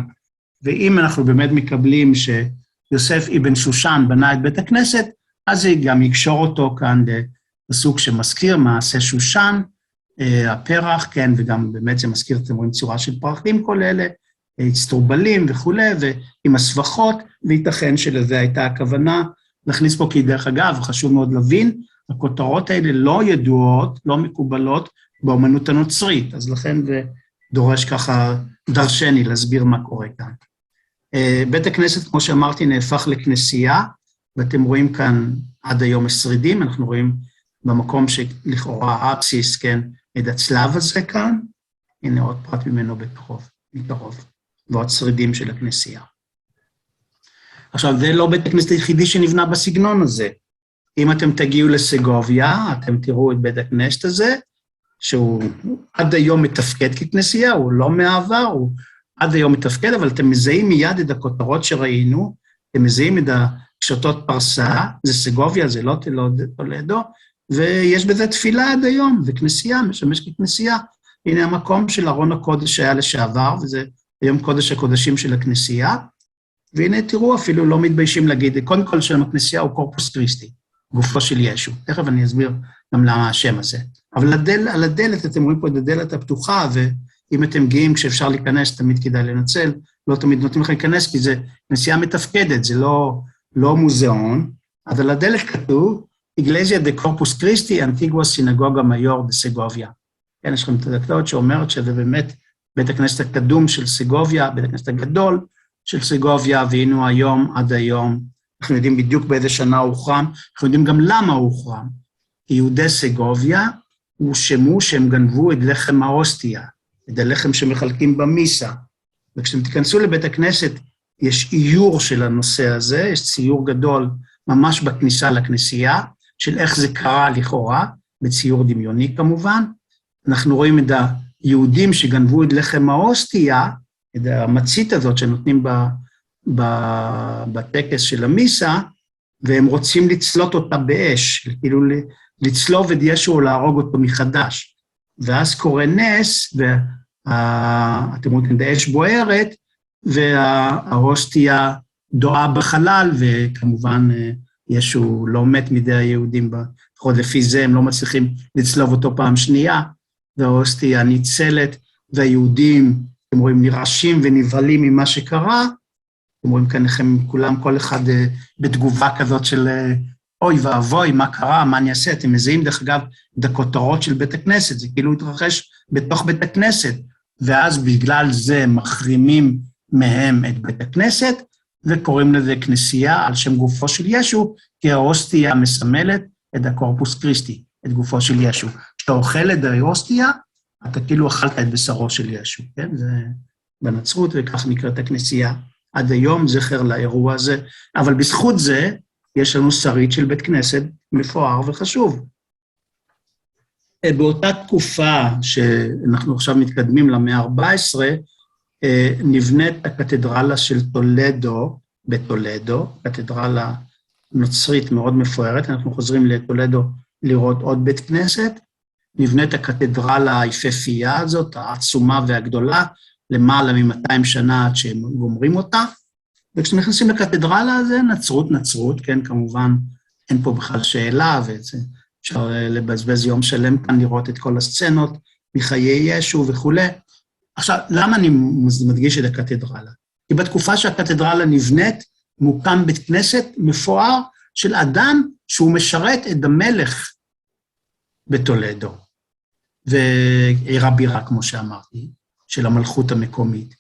ואם אנחנו באמת מקבלים שיוסף אבן שושן בנה את בית הכנסת, אז זה גם יקשור אותו כאן בסוג שמזכיר מעשה שושן, הפרח, כן, וגם באמת זה מזכיר, אתם רואים צורה של פרחים כל אלה, הצטרובלים וכו', ועם הסבכות, וייתכן שלזה הייתה הכוונה, נכניס פה כי דרך אגב, חשוב מאוד להבין, הכותרות האלה לא ידועות, לא מקובלות באמנות הנוצרית, אז לכן זה דורש ככה דרשני להסביר מה קורה כאן. בית הכנסת, כמו שאמרתי, נהפך לכנסייה, ואתם רואים כאן עד היום שרידים, אנחנו רואים במקום שלכאורה האפסיס, כן, את הצלב הזה כאן, הנה עוד פרט ממנו מקרוב, ועוד שרידים של הכנסייה. עכשיו, זה לא בית הכנסת היחידי שנבנה בסגנון הזה. אם אתם תגיעו לסגוביה, אתם תראו את בית הכנסת הזה, שהוא עד היום מתפקד ככנסייה, הוא לא מעבר, הוא עד היום מתפקד, אבל אתם מזהים מיד את הכותרות שראינו, אתם מזהים את שותות פרסה, זה סגוביה, זה לא טולדו, ויש בזה תפילה עד היום, וכנסייה, משמש ככנסייה. הנה המקום של ארון הקודש שהיה לשעבר, וזה היום קודש הקודשים של הכנסייה, והנה תראו, אפילו לא מתביישים להגיד, קודם כל שם הכנסייה הוא קורפוס קריסטי, גופו של ישו. תכף אני אסביר גם למה השם הזה. אבל על הדלת, אתם רואים פה את הדלת הפתוחה, ואם אתם גאים כשאפשר להיכנס, תמיד כדאי לנצל, לא תמיד נותנים לך להיכנס, כי זה כנסייה מתפקדת, זה לא מוזיאון, אבל על הדלת כתוב, Iglesia de Corpus Christi, Antigua Sinagoga Mayor de Segovia. כן, יש לכם את הדקתות שאומרת שזה באמת בית הכנסת הקדום של סגוביה, בית הכנסת הגדול של סגוביה, והיינו היום עד היום, אנחנו יודעים בדיוק באיזה שנה הוא הוחרם, אנחנו יודעים גם למה הוא הוחרם. יהודי סגוביה הואשמו שהם גנבו את לחם האוסטיה, את הלחם שמחלקים במיסה, וכשאתם תיכנסו לבית הכנסת, יש איור של הנושא הזה, יש ציור גדול ממש בכניסה לכנסייה, של איך זה קרה לכאורה, בציור דמיוני כמובן. אנחנו רואים את היהודים שגנבו את לחם האוסטיה, את המצית הזאת שנותנים בטקס של המיסה, והם רוצים לצלות אותה באש, כאילו לצלוב את ישו או להרוג אותו מחדש. ואז קורה נס, ואתם רואים את האש בוערת, והאוסטיה דועה בחלל, וכמובן ישו לא מת מידי היהודים, לפחות לפי זה הם לא מצליחים לצלוב אותו פעם שנייה, והאוסטיה ניצלת, והיהודים, אתם רואים, נרעשים ונבהלים ממה שקרה, אתם רואים כאן לכם כולם, כל אחד בתגובה כזאת של אוי ואבוי, מה קרה, מה אני אעשה, אתם מזהים דרך אגב את הכותרות של בית הכנסת, זה כאילו התרחש בתוך בית הכנסת, ואז בגלל זה מחרימים מהם את בית הכנסת, וקוראים לזה כנסייה על שם גופו של ישו, כי האוסטיה מסמלת את הקורפוס קריסטי, את גופו של ישו. כשאתה אוכל את האוסטיה, אתה כאילו אכלת את בשרו של ישו, כן? זה בנצרות, וכך נקראת הכנסייה. עד היום זכר לאירוע הזה, אבל בזכות זה, יש לנו שריד של בית כנסת מפואר וחשוב. באותה תקופה שאנחנו עכשיו מתקדמים למאה ה-14, נבנית הקתדרלה של טולדו, בטולדו, קתדרלה נוצרית מאוד מפוארת, אנחנו חוזרים לטולדו לראות עוד בית כנסת, נבנית הקתדרלה היפהפייה הזאת, העצומה והגדולה, למעלה מ-200 שנה עד שהם גומרים אותה, וכשאתם נכנסים לקתדרלה זה נצרות, כן, כמובן, אין פה בכלל שאלה, ואפשר לבזבז יום שלם כאן לראות את כל הסצנות מחיי ישו וכו'. עכשיו, למה אני מדגיש את הקתדרלה? כי בתקופה שהקתדרלה נבנית, מוקם בית כנסת מפואר של אדם שהוא משרת את המלך בטולדו, ועיר הבירה, כמו שאמרתי, של המלכות המקומית.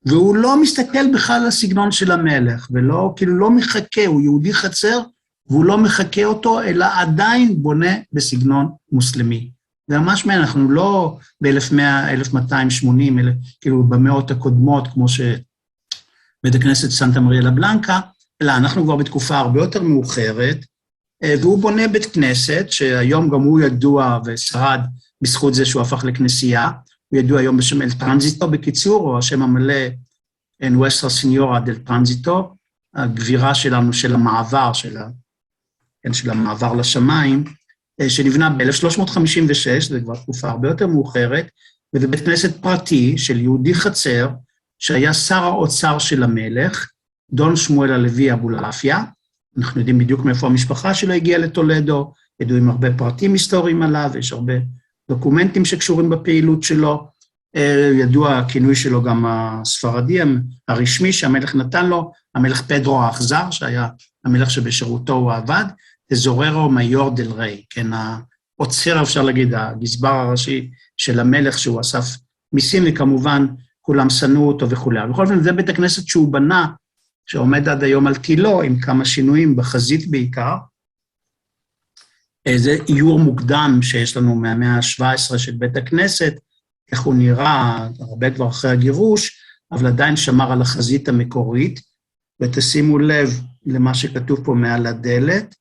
והוא לא מסתכל בכלל על הסגנון של המלך, ולא, כאילו לא מחכה, הוא יהודי חצר, והוא לא מחכה אותו, אלא עדיין בונה בסגנון מוסלמי. זה ממש מעניין, אנחנו לא ב-1100, 1280, אלא כאילו במאות הקודמות, כמו שבית הכנסת סנטה מריה לה בלנקה, אלא אנחנו כבר בתקופה הרבה יותר מאוחרת, והוא בונה בית כנסת, שהיום גם הוא ידוע ושרד בזכות זה שהוא הפך לכנסייה, הוא ידוע היום בשם אל טרנזיטו בקיצור, או השם המלא נואסטרה סיניורה דל טרנזיטו, הגבירה שלנו של המעבר, של המעבר לשמיים, שנבנה ב-1356, זה כבר תקופה הרבה יותר מאוחרת, וזה בית כנסת פרטי של יהודי חצר, שהיה שר האוצר של המלך, דון שמואל הלוי אבולעפיה, אנחנו יודעים בדיוק מאיפה המשפחה שלו הגיעה לטולדו, ידועים הרבה פרטים היסטוריים עליו, יש הרבה דוקומנטים שקשורים בפעילות שלו, ידוע הכינוי שלו גם הספרדי, הרשמי שהמלך נתן לו, המלך פדרו האכזר, שהיה המלך שבשירותו הוא עבד, תזוררו מיור דל ריי, כן, האוצר אפשר להגיד, הגזבר הראשי של המלך שהוא אסף מיסים, וכמובן כולם שנאו אותו וכו'. בכל אופן זה בית הכנסת שהוא בנה, שעומד עד היום על תילו, עם כמה שינויים בחזית בעיקר, זה איור מוקדם שיש לנו מהמאה ה-17 של בית הכנסת, איך הוא נראה, הרבה כבר אחרי הגירוש, אבל עדיין שמר על החזית המקורית, ותשימו לב למה שכתוב פה מעל הדלת,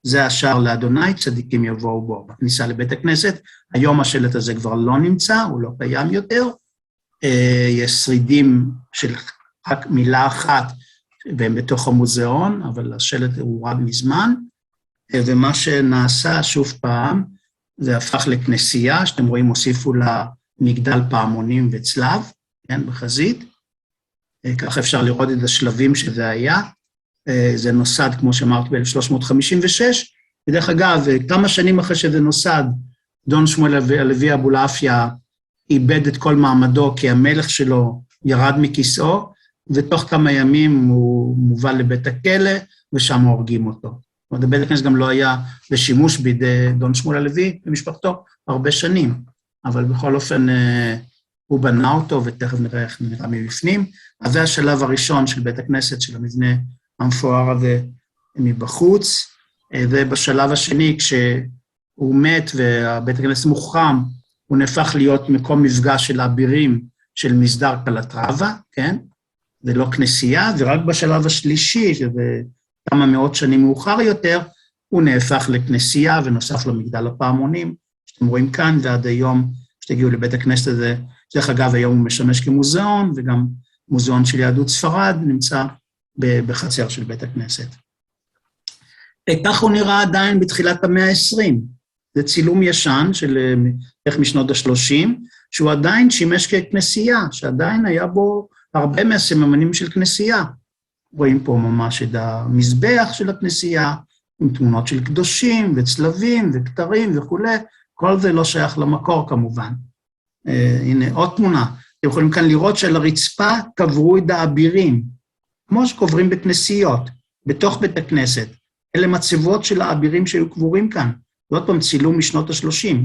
זה השער לאדוני, צדיקים יבואו בו, בכניסה לבית הכנסת, היום השלט הזה כבר לא נמצא, הוא לא קיים יותר, יש שרידים של רק מילה אחת, והם בתוך המוזיאון, אבל השלט הורד מזמן, ומה שנעשה שוב פעם, זה הפך לכנסייה, שאתם רואים, הוסיפו לה מגדל פעמונים וצלב, כן, בחזית, ככה אפשר לראות את השלבים שזה היה, זה נוסד, כמו שאמרתי, ב-1356, ודרך אגב, כמה שנים אחרי שזה נוסד, דון שמואל הלוי אבולעפיה איבד את כל מעמדו, כי המלך שלו ירד מכיסאו, ותוך כמה ימים הוא מובל לבית הכלא, ושם הורגים אותו. זאת אומרת, בית הכנסת גם לא היה לשימוש בידי דון שמואל הלוי ומשפחתו הרבה שנים, אבל בכל אופן הוא בנה אותו, ותכף נראה איך נראה מבפנים. אז זה השלב הראשון של בית הכנסת, של המבנה המפואר הזה מבחוץ, ובשלב השני, כשהוא מת והבית הכנסת מוחרם, הוא נהפך להיות מקום מפגש של האבירים של מסדר קלטרבה, כן? זה לא כנסייה, ורק בשלב השלישי, שזה כמה מאות שנים מאוחר יותר, הוא נהפך לכנסייה ונוסף למגדל הפעמונים, שאתם רואים כאן, ועד היום, שתגיעו לבית הכנסת הזה, דרך אגב, היום הוא משמש כמוזיאון, וגם מוזיאון של יהדות ספרד נמצא בחצר של בית הכנסת. כך הוא נראה עדיין בתחילת המאה ה-20. זה צילום ישן של איך משנות ה-30, שהוא עדיין שימש ככנסייה, שעדיין היה בו הרבה מהסממנים של כנסייה. רואים פה ממש את המזבח של הכנסייה, עם תמונות של קדושים וצלבים וכתרים וכו'. כל זה לא שייך למקור כמובן. הנה עוד תמונה. אתם יכולים כאן לראות שעל הרצפה קברו את האבירים, כמו שקוברים בכנסיות, בתוך בית הכנסת. אלה מצבות של האבירים שהיו קבורים כאן. ועוד פעם צילום משנות ה-30.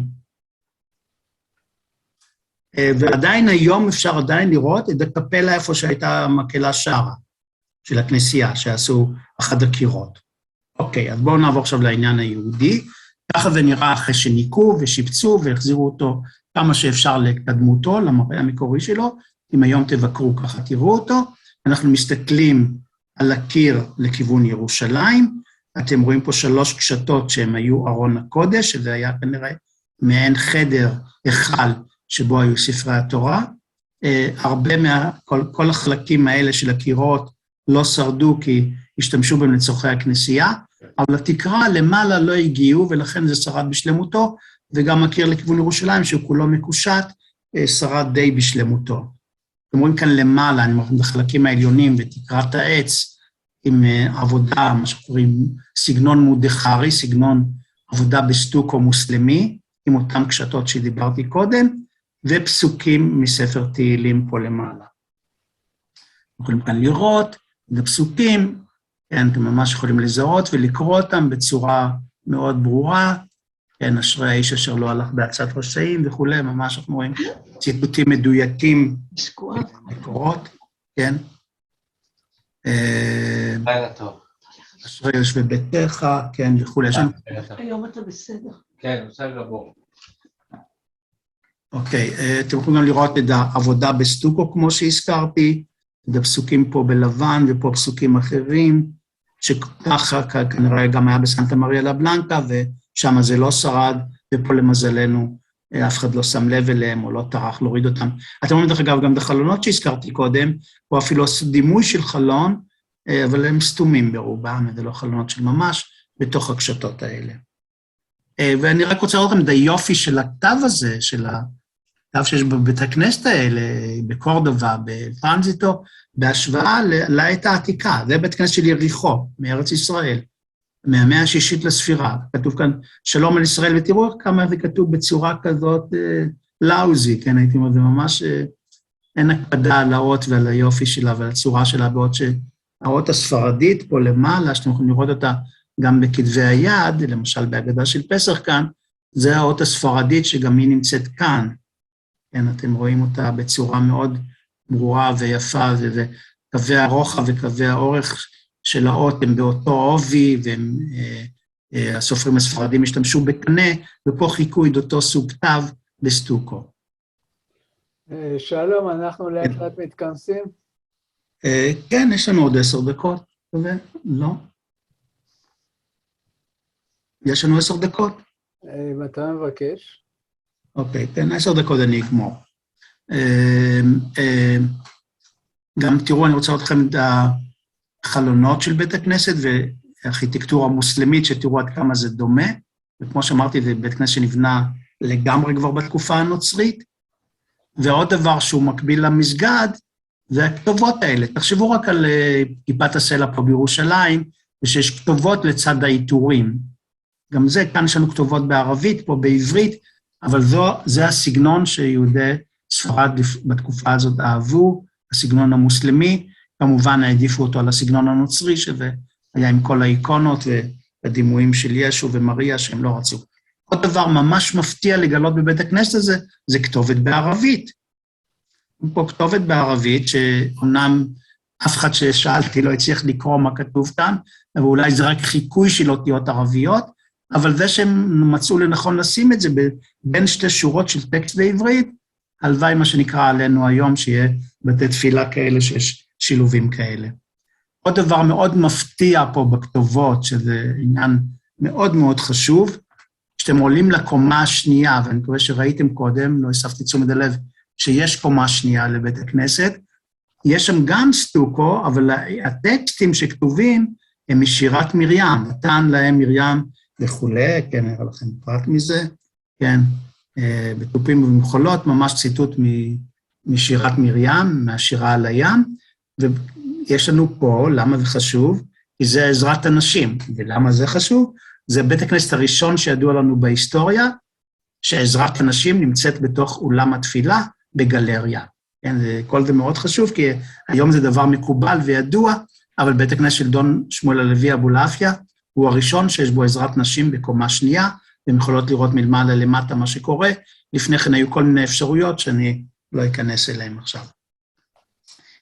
ועדיין היום אפשר עדיין לראות את הקפלה איפה שהייתה המקהלה שרה, של הכנסייה, שעשו אחד הקירות. אוקיי, אז בואו נעבור עכשיו לעניין היהודי. ככה זה נראה אחרי שניקו ושיפצו והחזירו אותו כמה שאפשר לקדמותו, למראה המקורי שלו. אם היום תבקרו ככה תראו אותו. אנחנו מסתכלים על הקיר לכיוון ירושלים. אתם רואים פה 3 קשתות שהם היו ארון הקודש, שזה היה כנראה מעין חדר אחד שבו היו ספרי התורה. הרבה כל החלקים האלה של הקירות לא שרדו כי השתמשו בהם לצורכי הכנסייה, אבל התקרה למעלה לא הגיעו ולכן זה שרד בשלמותו, וגם הקיר לכיוון ירושלים שהוא כולו מקושט, שרד די בשלמותו. אתם רואים כאן למעלה, אני מראה בחלקים העליונים ותקרת העץ, עם עבודה, מה שקוראים סגנון מודחרי, סגנון עבודה בסטוקו מוסלמי, עם אותם קשתות שדיברתי קודם, ופסוקים מספר תהילים פה למעלה. יכולים כאן לראות, את הפסוקים, כן, אתם ממש יכולים לזהות ולקרוא אותם בצורה מאוד ברורה, כן, אשרי האיש אשר לא הלך בעצת רשעים וכו', ממש אנחנו רואים ציטוטים מדויקים, מקורות, כן. לילה טוב. אשרי יושבי ביתך, כן, וכו'. היום אתה בסדר. כן, בסדר גמור. אוקיי, אתם יכולים גם לראות את העבודה בסטוקו, כמו שהזכרתי, את הפסוקים פה בלבן ופה פסוקים אחרים, שככה כנראה גם היה בסנטה מריה לה בלנקה, ושם זה לא שרד, ופה למזלנו אף אחד לא שם לב אליהם, או לא טרח להוריד אותם. אתם רואים דרך אגב גם בחלונות שהזכרתי קודם, או אפילו דימוי של חלון, אבל הם סתומים ברובם, זה לא חלונות של ממש, בתוך הקשתות האלה. ואני רק רוצה לראות לכם את היופי של הכתב הזה, של הכתב שיש בבית הכנסת האלה, בקורדובה, בפרנזיטו, בהשוואה לעת העתיקה. זה בית כנסת של יריחו, מארץ ישראל, מהמאה השישית לספירה. כתוב כאן שלום על ישראל, ותראו כמה זה כתוב בצורה כזאת לאוזי, כן, הייתי אומר, זה ממש אין הקפדה על האות ועל היופי שלה ועל הצורה שלה, בעוד שהאות הספרדית פה למעלה, שאתם יכולים לראות אותה גם בכתבי היד, למשל בהגדה של פסח כאן, זה האות הספרדית שגם היא נמצאת כאן. כן, אתם רואים אותה בצורה מאוד ברורה ויפה, וקווי הרוחב וקווי האורך של האות הם באותו עובי, והסופרים הספרדים השתמשו בקנה, ופה חיכו את אותו סוג כתב בסטוקו. שלום, אנחנו לאט לאט מתכנסים. כן, יש לנו עוד 10 דקות, לא? יש לנו 10 דקות? אם אתה מבקש. אוקיי, תן 10 דקות אני אגמור. גם תראו, אני רוצה לראות לכם את החלונות של בית הכנסת והארכיטקטורה המוסלמית, שתראו עד כמה זה דומה, וכמו שאמרתי, זה בית כנסת שנבנה לגמרי כבר בתקופה הנוצרית, ועוד דבר שהוא מקביל למסגד, זה הכתובות האלה. תחשבו רק על כיפת הסלע פה בירושלים, ושיש כתובות לצד העיטורים. גם זה, כאן יש לנו כתובות בערבית, פה בעברית, אבל זה הסגנון שיהודי ספרד בתקופה הזאת אהבו, הסגנון המוסלמי, כמובן העדיפו אותו על הסגנון הנוצרי, שזה היה עם כל האיקונות והדימויים של ישו ומריה שהם לא רצו. עוד דבר ממש מפתיע לגלות בבית הכנסת הזה, זה כתובת בערבית. פה כתובת בערבית, שאומנם אף אחד ששאלתי לא הצליח לקרוא מה כתוב כאן, ואולי זה רק חיקוי של אותיות ערביות, אבל זה שהם מצאו לנכון לשים את זה בין שתי שורות של טקסט בעברית, הלוואי מה שנקרא עלינו היום, שיהיה בתי תפילה כאלה שיש שילובים כאלה. עוד דבר מאוד מפתיע פה בכתובות, שזה עניין מאוד מאוד חשוב, כשאתם עולים לקומה השנייה, ואני מקווה שראיתם קודם, לא אספתי תשומת הלב, שיש קומה שנייה לבית הכנסת, יש שם גם סטוקו, אבל הטקסטים שכתובים הם משירת מרים, נתן להם מרים וכולי, כן, נראה לכם פרט מזה, כן, בתופים ובמחולות, ממש ציטוט משירת מרים, מהשירה על הים, ויש לנו פה, למה זה חשוב? כי זה עזרת אנשים, ולמה זה חשוב? זה בית הכנסת הראשון שידוע לנו בהיסטוריה, שעזרת אנשים נמצאת בתוך אולם התפילה בגלריה. כן, כל זה מאוד חשוב, כי היום זה דבר מקובל וידוע, אבל בית הכנסת של דון שמואל הלוי אבולעפיה, הוא הראשון שיש בו עזרת נשים בקומה שנייה, והן יכולות לראות מלמעלה למטה מה שקורה, לפני כן היו כל מיני אפשרויות שאני לא אכנס אליהן עכשיו.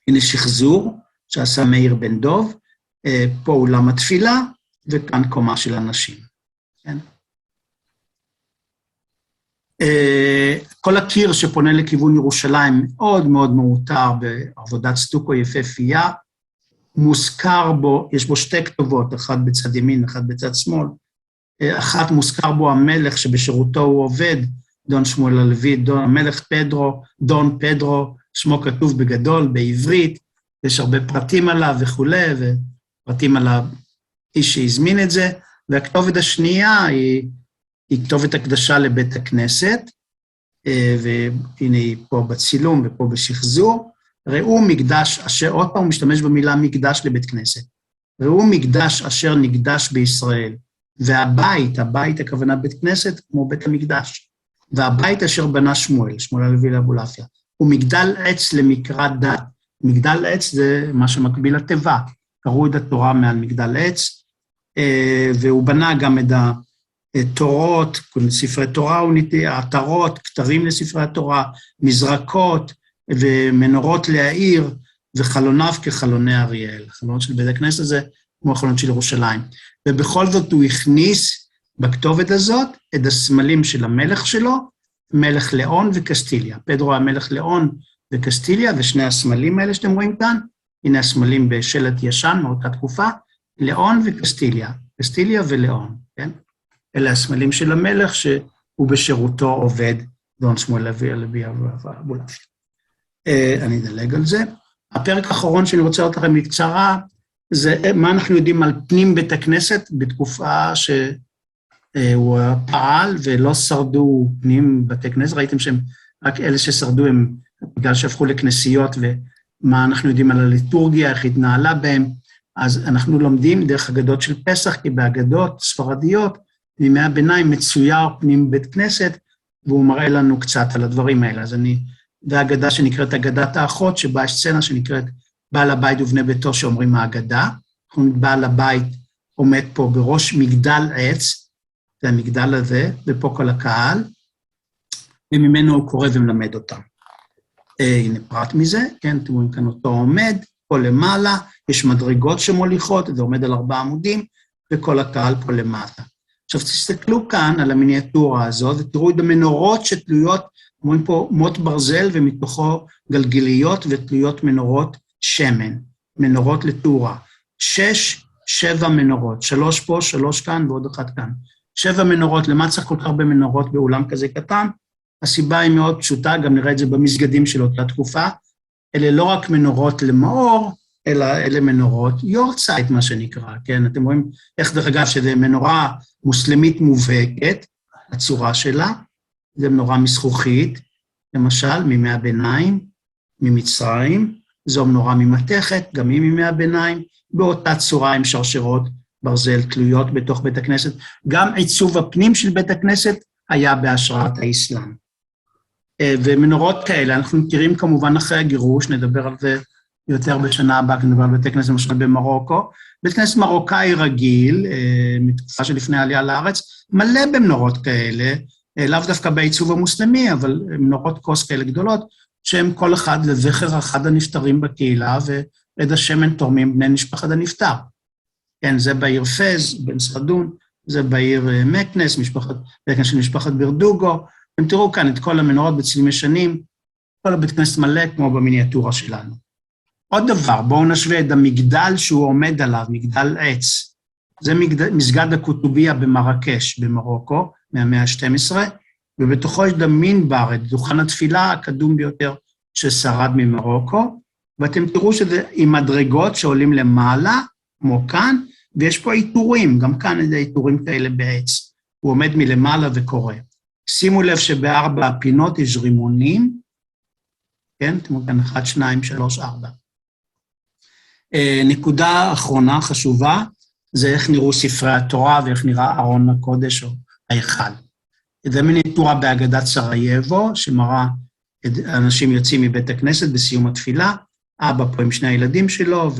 הנה שחזור שעשה מאיר בן דוב, פה אולם התפילה, וכאן קומה של אנשים. כן? כל הקיר שפונה לכיוון ירושלים מאוד מאוד מאותר בעבודת סטוקו יפהפייה, מוזכר בו, יש בו שתי כתובות, אחת בצד ימין, אחת בצד שמאל, אחת מוזכר בו המלך שבשירותו הוא עובד, דון שמואל הלוי, המלך פדרו, דון פדרו, שמו כתוב בגדול, בעברית, יש הרבה פרטים עליו וכולי, ופרטים על האיש שהזמין את זה, והכתובת השנייה היא כתובת הקדשה לבית הכנסת, והנה היא פה בצילום ופה בשחזור, ראו מקדש אשר, עוד פעם הוא משתמש במילה מקדש לבית כנסת, ראו מקדש אשר נקדש בישראל, והבית, הבית הכוונה בית כנסת כמו בית המקדש, והבית אשר בנה שמואל, שמואל הלוי לאבולעפיה, הוא מגדל עץ למקרא דת, מגדל עץ זה מה שמקביל לתיבה, קראו את התורה מעל מגדל עץ, והוא בנה גם את התורות, ספרי תורה, העטרות, כתרים לספרי התורה, מזרקות ומנורות להעיר, וחלוניו כחלוני אריאל, החלונות של בית הכנסת הזה, כמו החלונות של ירושלים. ובכל זאת הוא הכניס בכתובת הזאת את הסמלים של המלך שלו, מלך ליאון וקסטיליה. פדרו המלך ליאון וקסטיליה, ושני הסמלים האלה שאתם רואים כאן, הנה הסמלים בשלט ישן מאותה תקופה, ליאון וקסטיליה, קסטיליה וליאון, כן? אלה הסמלים של המלך שהוא בשירותו עובד, דון שמואל הלוי אבולעפיה. אני אדלג על זה. הפרק האחרון שאני רוצה לראות לכם בקצרה, זה מה אנחנו יודעים על פנים בית הכנסת בתקופה שהוא פעל ולא שרדו פנים בתי כנסת, ראיתם שהם רק אלה ששרדו הם בגלל שהפכו לכנסיות ומה אנחנו יודעים על הליטורגיה, איך התנהלה בהם, אז אנחנו לומדים דרך אגדות של פסח, כי באגדות ספרדיות, מימי הביניים מצויר פנים בית כנסת, והוא מראה לנו קצת על הדברים האלה. אז זה אגדה שנקראת אגדת האחות, שבה יש סצנה שנקראת בעל הבית ובני ביתו שאומרים האגדה, בעל הבית עומד פה בראש מגדל עץ, זה המגדל הזה, ופה כל הקהל, וממנו הוא קורא ומלמד אותם. הנה פרט מזה, כן, אתם רואים כאן אותו עומד, פה למעלה, יש מדרגות שמוליכות, זה עומד על 4 עמודים, וכל הקהל פה למטה. עכשיו תסתכלו כאן על המיניאטורה הזאת, ותראו את המנורות שתלויות, אומרים פה מוט ברזל, ומתוכו גלגליות ותלויות מנורות שמן, מנורות לתאורה. 7 מנורות, 3 פה, 3 כאן ועוד 1 כאן. 7 מנורות, למה צריך כל כך הרבה מנורות באולם כזה קטן? הסיבה היא מאוד פשוטה, גם נראה את זה במסגדים של אותה תקופה, אלה לא רק מנורות למאור, אלא אלה מנורות יורצייט, מה שנקרא, כן? אתם רואים איך דרך אגב שזה מנורה מוסלמית מובהקת, הצורה שלה, זה מנורה מזכוכית, למשל, מימי הביניים, ממצרים, זו מנורה ממתכת, גם היא מימי הביניים, באותה צורה עם שרשרות ברזל תלויות בתוך בית הכנסת. גם עיצוב הפנים של בית הכנסת היה בהשראת האסלאם. ומנורות כאלה, אנחנו מכירים כמובן אחרי הגירוש, נדבר על זה יותר בשנה הבאה, נדבר על בית הכנסת למשל במרוקו. בית כנסת מרוקאי רגיל, מתקופה שלפני העלייה לארץ, מלא במנורות כאלה, לאו דווקא בעיצוב המוסלמי, אבל מנורות כוס כאלה גדולות, שהם כל אחד לזכר אחד הנפטרים בקהילה, ועד השמן תורמים בני משפחת הנפטר. כן, זה בעיר פז, בן סרדון, זה בעיר מקנס, בית של משפחת ברדוגו. אתם תראו כאן את כל המנורות בצלים ישנים, כל הבית כנסת מלא כמו במיניאטורה שלנו. עוד דבר, בואו נשווה את המגדל שהוא עומד עליו, מגדל עץ. זה מסגד הקוטוביה במרקש, במרוקו, מהמאה ה-12, ובתוכו יש דמינבר, את דוכן התפילה הקדום ביותר ששרד ממרוקו, ואתם תראו שזה עם מדרגות שעולים למעלה, כמו כאן, ויש פה עיטורים, גם כאן זה עיטורים כאלה בעץ. הוא עומד מלמעלה וקורא. שימו לב שבארבע הפינות יש רימונים, כן? תראו כאן 1, 2, 3, 4. נקודה אחרונה חשובה, זה איך נראו ספרי התורה ואיך נראה ארון הקודש או ההיכל. זה מיניאטורה באגדת סרייבו, שמראה אנשים יוצאים מבית הכנסת בסיום התפילה, אבא פה עם שני הילדים שלו,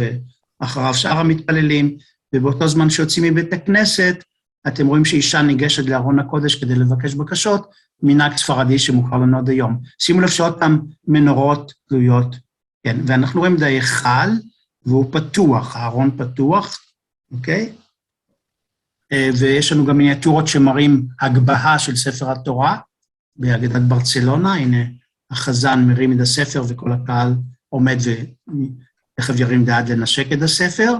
ואחריו שאר המתפללים, ובאותו זמן שיוצאים מבית הכנסת, אתם רואים שאישה ניגשת לארון הקודש כדי לבקש בקשות, מנהג ספרדי שמוכר לנו עד היום. שימו לב שעוד פעם מנורות תלויות, כן, ואנחנו רואים את ההיכל, והוא פתוח, הארון פתוח, אוקיי? ויש לנו גם מיניאטורות שמראים הגבהה של ספר התורה, באגדת ברצלונה, הנה החזן מרים את הספר וכל הקהל עומד ותכף ירים דעת לנשק את הספר,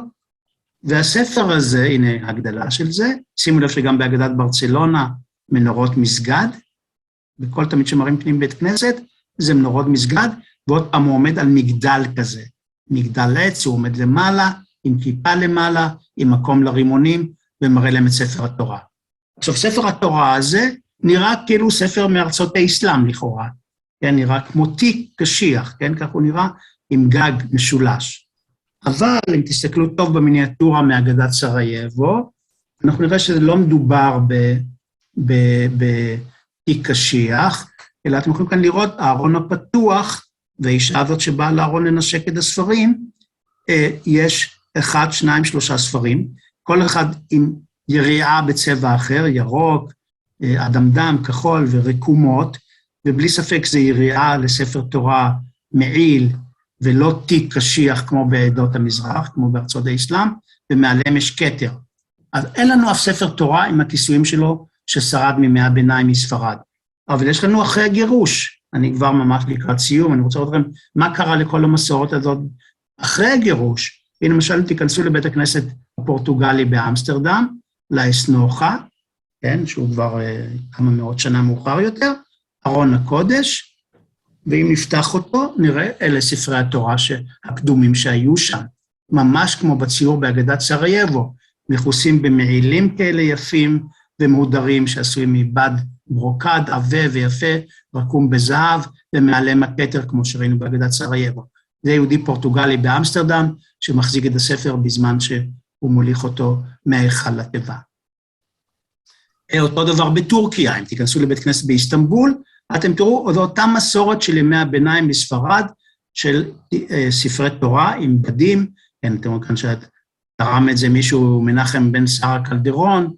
והספר הזה, הנה הגדלה של זה, שימו לב שגם באגדת ברצלונה מנורות מסגד, בכל תמיד שמראים פנים בית כנסת, זה מנורות מסגד, ועוד פעם הוא עומד על מגדל כזה, מגדל עץ, הוא עומד למעלה, עם כיפה למעלה, עם מקום לרימונים, ומראה להם את ספר התורה. עכשיו, ספר התורה הזה נראה כאילו ספר מארצות האסלאם לכאורה, כן, נראה כמו תיק קשיח, כן, כך הוא נראה, עם גג משולש. אבל אם תסתכלו טוב במיניאטורה מאגדת סרייבו, אנחנו נראה שזה לא מדובר בתיק קשיח, אלא אתם יכולים כאן לראות הארון הפתוח, והאישה הזאת שבאה לארון לנשק את הספרים, יש 1, 2, 3 ספרים, כל אחד עם יריעה בצבע אחר, ירוק, אדמדם, כחול ורקומות, ובלי ספק זה יריעה לספר תורה מעיל, ולא תיק קשיח כמו בעדות המזרח, כמו בארצות האסלאם, ומעליהם יש כתר. אז אין לנו אף ספר תורה עם הכיסויים שלו ששרד מימי הביניים מספרד. אבל יש לנו אחרי הגירוש, אני כבר ממש לקראת סיום, אני רוצה לראות לכם מה קרה לכל המסורת הזאת אחרי הגירוש. הנה למשל תיכנסו לבית הכנסת הפורטוגלי באמסטרדם, לאסנוחה, כן, שהוא כבר כמה מאות שנה מאוחר יותר, ארון הקודש, ואם נפתח אותו, נראה אלה ספרי התורה הקדומים שהיו שם, ממש כמו בציור באגדת סרייבו, מכוסים במעילים כאלה יפים ומהודרים שעשויים מבד ברוקד, עבה ויפה, רקום בזהב, ומעליהם הכתר כמו שראינו באגדת סרייבו. זה יהודי פורטוגלי באמסטרדם, שמחזיק את הספר בזמן שהוא מוליך אותו מההיכל לתיבה. אותו דבר בטורקיה, אם תיכנסו לבית כנסת באיסטנבול, אתם תראו עוד אותה מסורת של ימי הביניים בספרד, של ספרי תורה עם בדים, כן, אתם רואים כאן שתרם את זה מישהו, מנחם בן שרה קלדרון,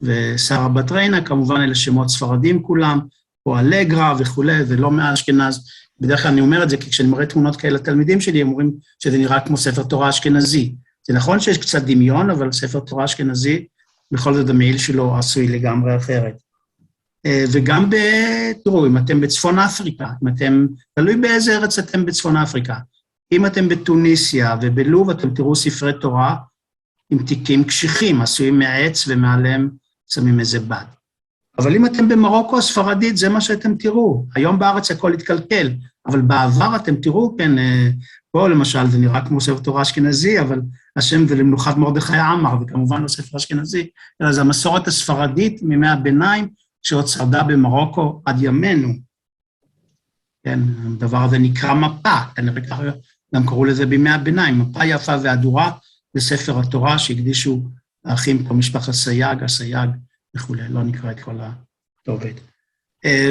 ושרה בת ריינה, כמובן אלה שמות ספרדים כולם, או אלגרה וכו', ולא מהאשכנז. בדרך כלל אני אומר את זה, כי כשאני מראה תמונות כאלה לתלמידים שלי, הם אומרים שזה נראה כמו ספר תורה אשכנזי. זה נכון שיש קצת דמיון, אבל ספר תורה אשכנזי, בכל זאת המעיל שלו עשוי לגמרי אחרת. וגם תראו, אם אתם בצפון אפריקה, אם אתם, תלוי באיזה ארץ אתם בצפון אפריקה, אם אתם בתוניסיה ובלוב, אתם תראו ספרי תורה עם תיקים קשיחים, עשויים מעץ ומעליהם שמים איזה בד. אבל אם אתם במרוקו הספרדית, זה מה שאתם תראו. היום בארץ הכל התקלקל, אבל בעבר אתם תראו, כן, פה למשל זה נראה כמו ספר תורה אשכנזי, אבל השם זה למנוחת מרדכי עמר, וכמובן לא ספר אשכנזי, אלא זה המסורת הספרדית מימי הביניים, שעוד שרדה במרוקו עד ימינו. כן, הדבר הזה נקרא מפה, כנראה ככה גם קראו לזה בימי הביניים, מפה יפה והדורה לספר התורה שהקדישו האחים פה משפחת סייג, הסייג וכו', לא נקרא את כל הכתובת.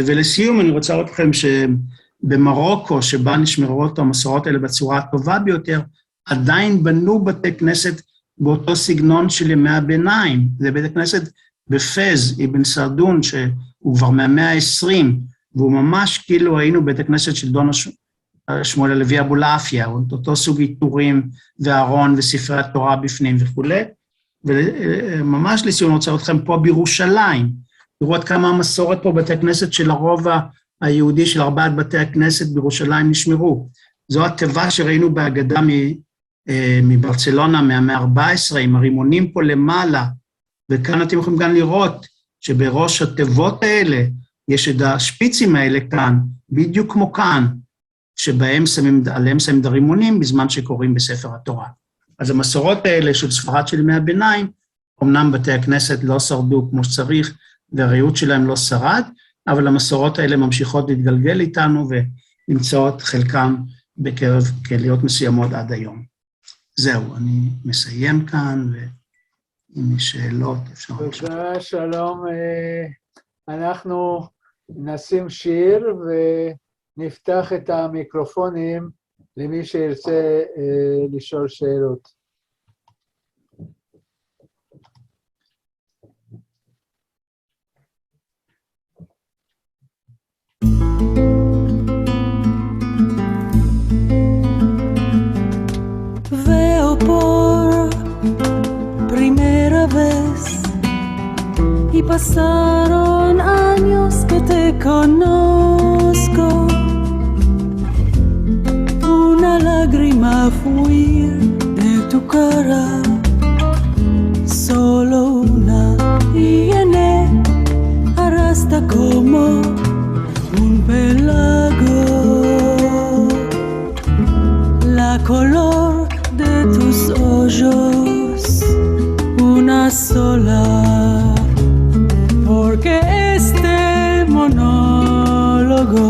ולסיום אני רוצה לראות לכם שבמרוקו, שבה נשמרו את המסורות האלה בצורה הטובה ביותר, עדיין בנו בתי כנסת באותו סגנון של ימי הביניים. זה בית הכנסת בפז, אבן סרדון, שהוא כבר מהמאה ה-20, והוא ממש כאילו היינו בית הכנסת של דון שמואל הלוי אבולעפיה, אותו סוג עיטורים וארון וספרי התורה בפנים וכו'. וממש לסיום רוצה אתכם פה בירושלים, לראות כמה המסורת פה בתי הכנסת של הרוב היהודי של 4 בתי הכנסת בירושלים נשמרו. זו התיבה שראינו בהגדה מברצלונה מהמאה ה-14, עם הרימונים פה למעלה, וכאן אתם יכולים גם לראות שבראש התיבות האלה יש את השפיצים האלה כאן, בדיוק כמו כאן, שבהם עליהם שמים את הרימונים בזמן שקוראים בספר התורה. אז המסורות האלה של ספרד של ימי הביניים, אמנם בתי הכנסת לא שרדו כמו שצריך, והריהוט שלהם לא שרד, אבל המסורות האלה ממשיכות להתגלגל איתנו, ונמצאות חלקם בקרב קהילות מסוימות עד היום. זהו, אני מסיים כאן, ואם יש שאלות, אפשר... תודה, שלום. אנחנו נשים שיר, ונפתח את המיקרופונים למי שירצה לשאול שאלות. Veo por primera vez y pasaron años que te conozco. Una lágrima fluir de tu cara, solo una, y llené arrastra como un pelago. La color de tus ojos, una sola, porque este monólogo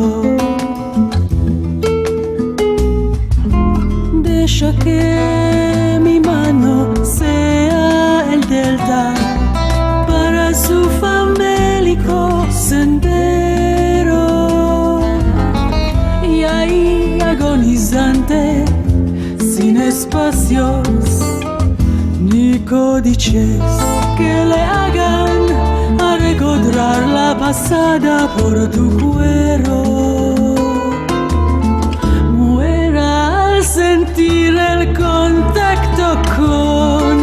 deja que mi mano sea el delta para su famélico sendero, y ahí agonizante, sin espacios ni códices que le hagan a recordar la pasada por tu cuero. Muera al sentir el contacto con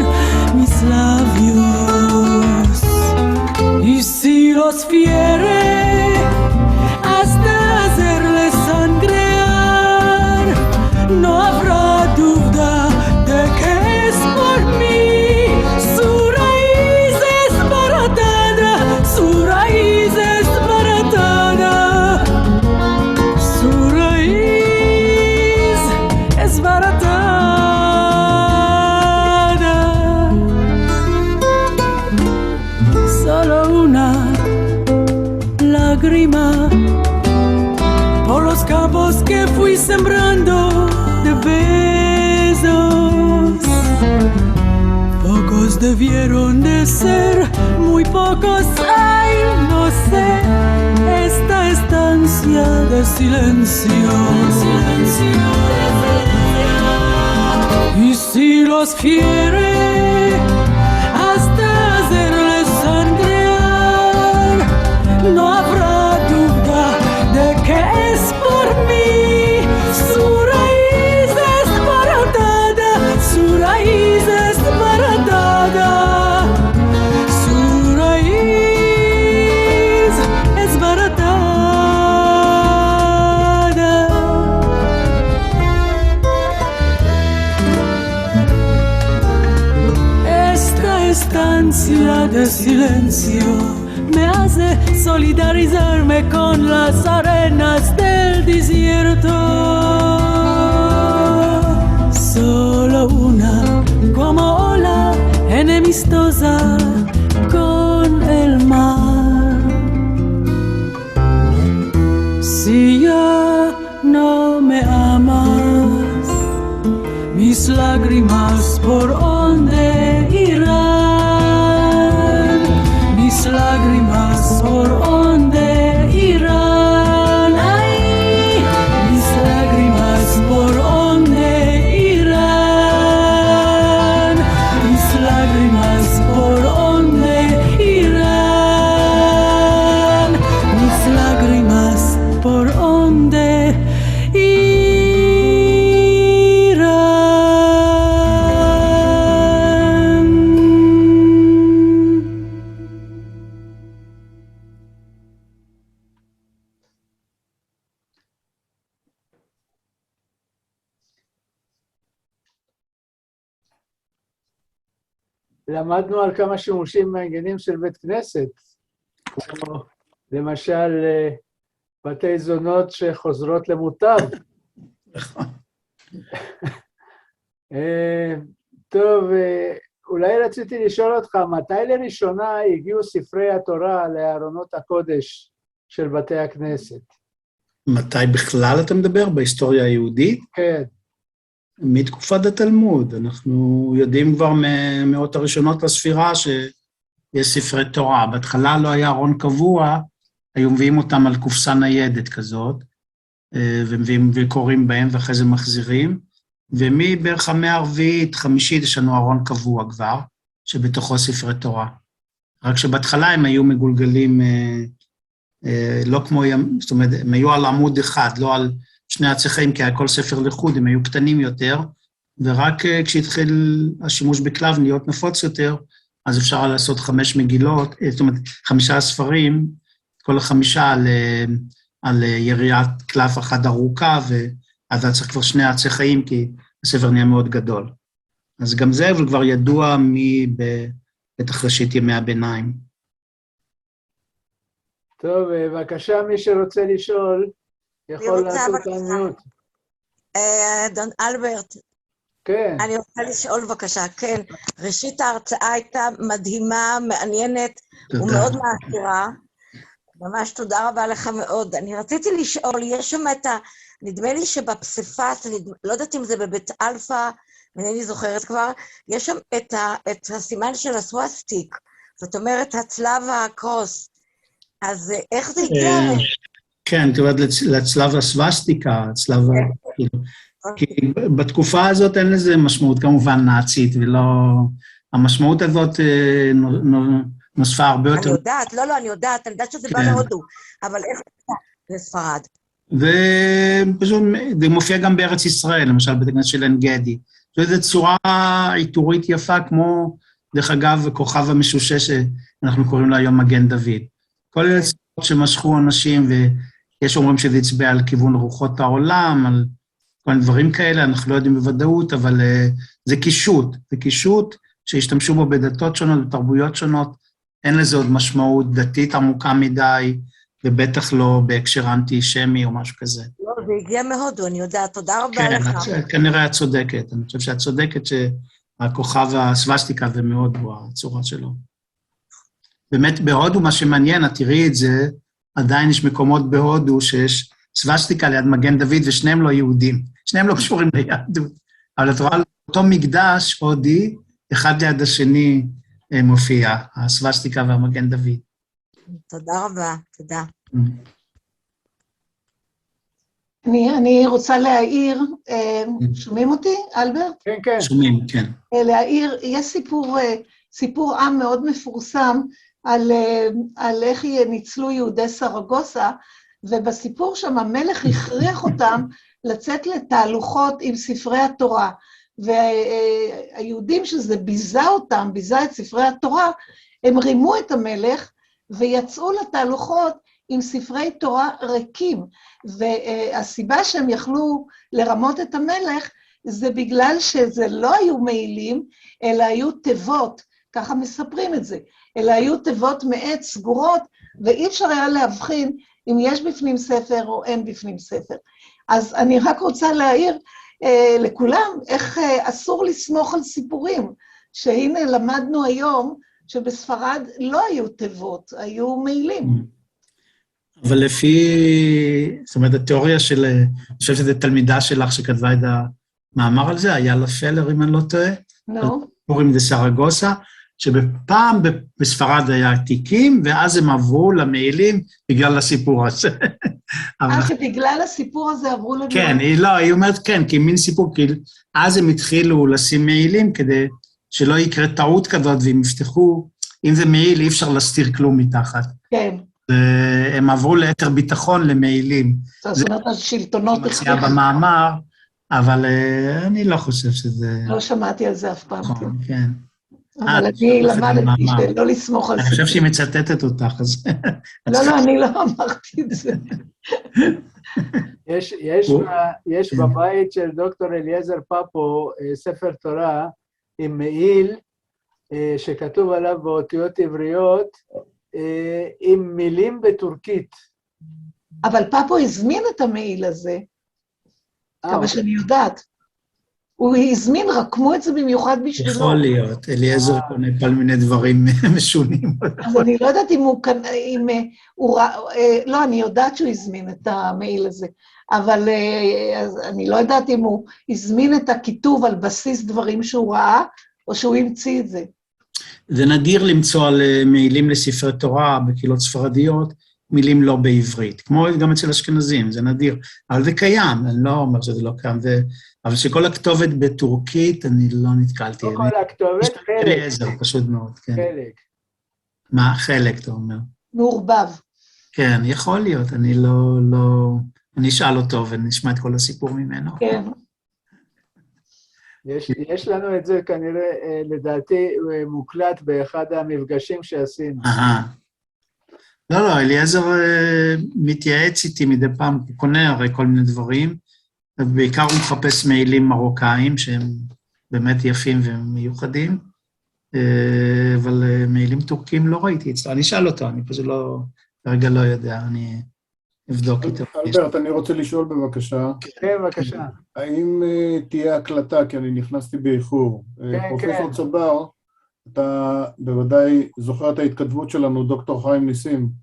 mis labios, y si los fiere hasta hacerles sangrear, no habrá duda de que es por mí. Su raíz es baratada, su raíz es baratada, su raíz es baratada. Solo una lágrima por los campos que fui sembrando de besos. Pocos debieron de ser, muy pocos hay, no sé, esta estancia de silencio. Y si los fiere hasta hacerles sangrear, no habrá duda de que es por mí. Su raíz es baratada, su raíz es baratada, su raíz es baratada. Esta estancia de silencio me hace solidarizarme con las arenas arenas del desierto. Solo una como ola enemistosa con el mar. Si ya no me amas, mis lágrimas por dónde irán, mis lágrimas por dónde irán, ay, mis lágrimas por dónde irán, mis lágrimas por dónde irán, mis lágrimas por dónde למדנו על כמה שימושים מעניינים של בית כנסת, כמו למשל בתי זונות שחוזרות למוטב. טוב, אולי רציתי לשאול אותך, מתי לראשונה הגיעו ספרי התורה לארונות הקודש של בתי הכנסת? מתי בכלל אתה מדבר? בהיסטוריה היהודית? כן. מתקופת התלמוד. אנחנו יודעים כבר מהמאות הראשונות לספירה שיש ספרי תורה. בהתחלה לא היה ארון קבוע, היו מביאים אותם על קופסה ניידת כזאת, ומביאים וקוראים בהם ואחרי זה מחזירים, ומבערך המאה הרביעית, חמישית, יש לנו ארון קבוע כבר, שבתוכו ספרי תורה. רק שבהתחלה הם היו מגולגלים, לא כמו, זאת אומרת, הם היו על עמוד אחד, לא על שני הצחים, כי היה כל ספר לחוד, הם היו קטנים יותר, ורק כשהתחיל השימוש בכתב להיות נפוץ יותר, אז אפשר היה לעשות 5 מגילות, זאת אומרת, 5 ספרים, כל ה5 על יריית קלף אחד ארוכה, ואז היה צריך כבר 2 הצחים, כי הספר נהיה מאוד גדול. אז גם זה, אבל כבר ידוע בטח ראשית ימי הביניים. טוב, בבקשה, מי שרוצה לשאול, יכול לעשות עניות. אדון אלברט, כן. אני רוצה לשאול בבקשה, כן. ראשית ההרצאה הייתה מדהימה, מעניינת ומאוד מעשירה. ממש תודה רבה לך מאוד. אני רציתי לשאול, יש שם נדמה לי שבפסיפס, לא יודעת אם זה בבית אלפא, אינני זוכרת כבר, יש שם את הסימן של הסווסטיק, זאת אומרת, הצלב הקרוס. אז איך זה הגיע? כן, זאת אומרת, לצלב הסווסטיקה, הצלב... כי בתקופה הזאת אין לזה משמעות כמובן נאצית, ולא... המשמעות הזאת נוספה הרבה יותר... אני יודעת, לא, אני יודעת שזה בא מהודו, אבל איך זה לספרד? ופשוט זה מופיע גם בארץ ישראל, למשל בית הכנסת של עין גדי. זו צורה עיטורית יפה, כמו, דרך אגב, כוכב המשושש, שאנחנו קוראים לה היום מגן דוד. כל אלה צורות שמשכו אנשים, ויש אומרים שזה יצבע על כיוון רוחות העולם, על כל מיני דברים כאלה, אנחנו לא יודעים בוודאות, אבל זה קישוט, שהשתמשו בו בדתות שונות, בתרבויות שונות, אין לזה עוד משמעות דתית עמוקה מדי, ובטח לא בהקשר אנטי-שמי או משהו כזה. לא, זה הגיע מהודו, אני יודעת, תודה רבה לך. כן, כנראה את צודקת, אני חושב שאת צודקת שהכוכב הסווסטיקה זה מאוד הצורה שלו. באמת בהודו, מה שמעניין, את תראי את זה, עדיין יש מקומות בהודו שיש סווסטיקה ליד מגן דוד, ושניהם לא יהודים, שניהם לא קשורים ליהדות. אבל את רואה, אותו מקדש הודי, אחד ליד השני מופיע, הסווסטיקה והמגן דוד. תודה רבה, תודה. אני רוצה להעיר, שומעים אותי, אלברט? כן, כן. שומעים, כן. להעיר, יש סיפור עם מאוד מפורסם על איך ניצלו יהודי סרגוסה, ובסיפור שם המלך הכריח אותם לצאת לתהלוכות עם ספרי התורה, והיהודים שזה ביזה את ספרי התורה, הם רימו את המלך, ויצאו לתהלוכות עם ספרי תורה ריקים, והסיבה שהם יכלו לרמות את המלך, זה בגלל שזה לא היו מעילים, אלא היו תיבות, ככה מספרים את זה, אלא היו תיבות מעץ סגורות, ואי אפשר היה להבחין אם יש בפנים ספר או אין בפנים ספר. אז אני רק רוצה להעיר לכולם איך אסור לסמוך על סיפורים, שהנה למדנו היום שבספרד לא היו תיבות, היו מעילים. אבל זאת אומרת, התיאוריה של, אני חושב שזו תלמידה שלך שכתבה את המאמר על זה, היה לה פלר, אם אני לא טועה, פורים דה סרגוסה, שבפעם בספרד היה עתיקים, ואז הם עברו למעילים בגלל הסיפור הזה. שבגלל הסיפור הזה עברו למעילים? כן, היא אומרת כן, כי מין סיפור, כי אז הם התחילו לשים מעילים, כדי שלא יקרה טעות כזאת, והם יפתחו, אם זה מעיל, אי אפשר להסתיר כלום מתחת. כן. והם עברו ליתר ביטחון למעילים. זאת אומרת, השלטונות הכריחו. מציעה במאמר, אבל אני לא חושב שזה... לא שמעתי על זה אף פעם. כן. אבל אני למדתי שלא לסמוך על זה. אני חושב שהיא מצטטת אותך, אז... לא, אני לא אמרתי את זה. יש בבית של דוקטור אליעזר פאפו ספר תורה עם מעיל שכתוב עליו באותיות עבריות, עם מילים בטורקית. אבל פאפו הזמין את המעיל הזה, כמה שאני יודעת. הוא הזמין, רקמו את זה במיוחד בשבילו. יכול להיות, אליעזר קונה כל מיני דברים משונים. אז אני לא יודעת אם הוא... לא, אני יודעת שהוא הזמין את המעיל הזה, אבל אני לא יודעת אם הוא הזמין את הכיתוב על בסיס דברים שהוא ראה, או שהוא המציא את זה. זה נדיר למצוא על מעילים לספרי תורה בקהילות ספרדיות, מילים לא בעברית, כמו גם אצל אשכנזים, זה נדיר, אבל זה קיים, אני לא אומר שזה לא קיים, אבל שכל הכתובת בטורקית, אני לא נתקלתי. לא כל הכתובת, חלק. אליעזר, פשוט מאוד, כן. חלק. מה, חלק, אתה אומר? מעורבב. כן, יכול להיות, אני אשאל אותו ונשמע את כל הסיפור ממנו. כן. יש לנו את זה כנראה, לדעתי, מוקלט באחד המפגשים שעשינו. לא, אליעזר מתייעץ איתי מדי פעם, הוא קונה הרי כל מיני דברים, ובעיקר הוא מחפש מעילים מרוקאים, שהם באמת יפים ומיוחדים, אבל מעילים טורקים לא ראיתי אצלו, אני אשאל אותו, אני פשוט כרגע לא יודע, אני אבדוק איתו. אלברט, אני רוצה לשאול בבקשה. כן, בבקשה. האם תהיה הקלטה, כי אני נכנסתי באיחור. פרופסור צבר, אתה בוודאי זוכר את ההתכתבות שלנו, דוקטור חיים ניסים.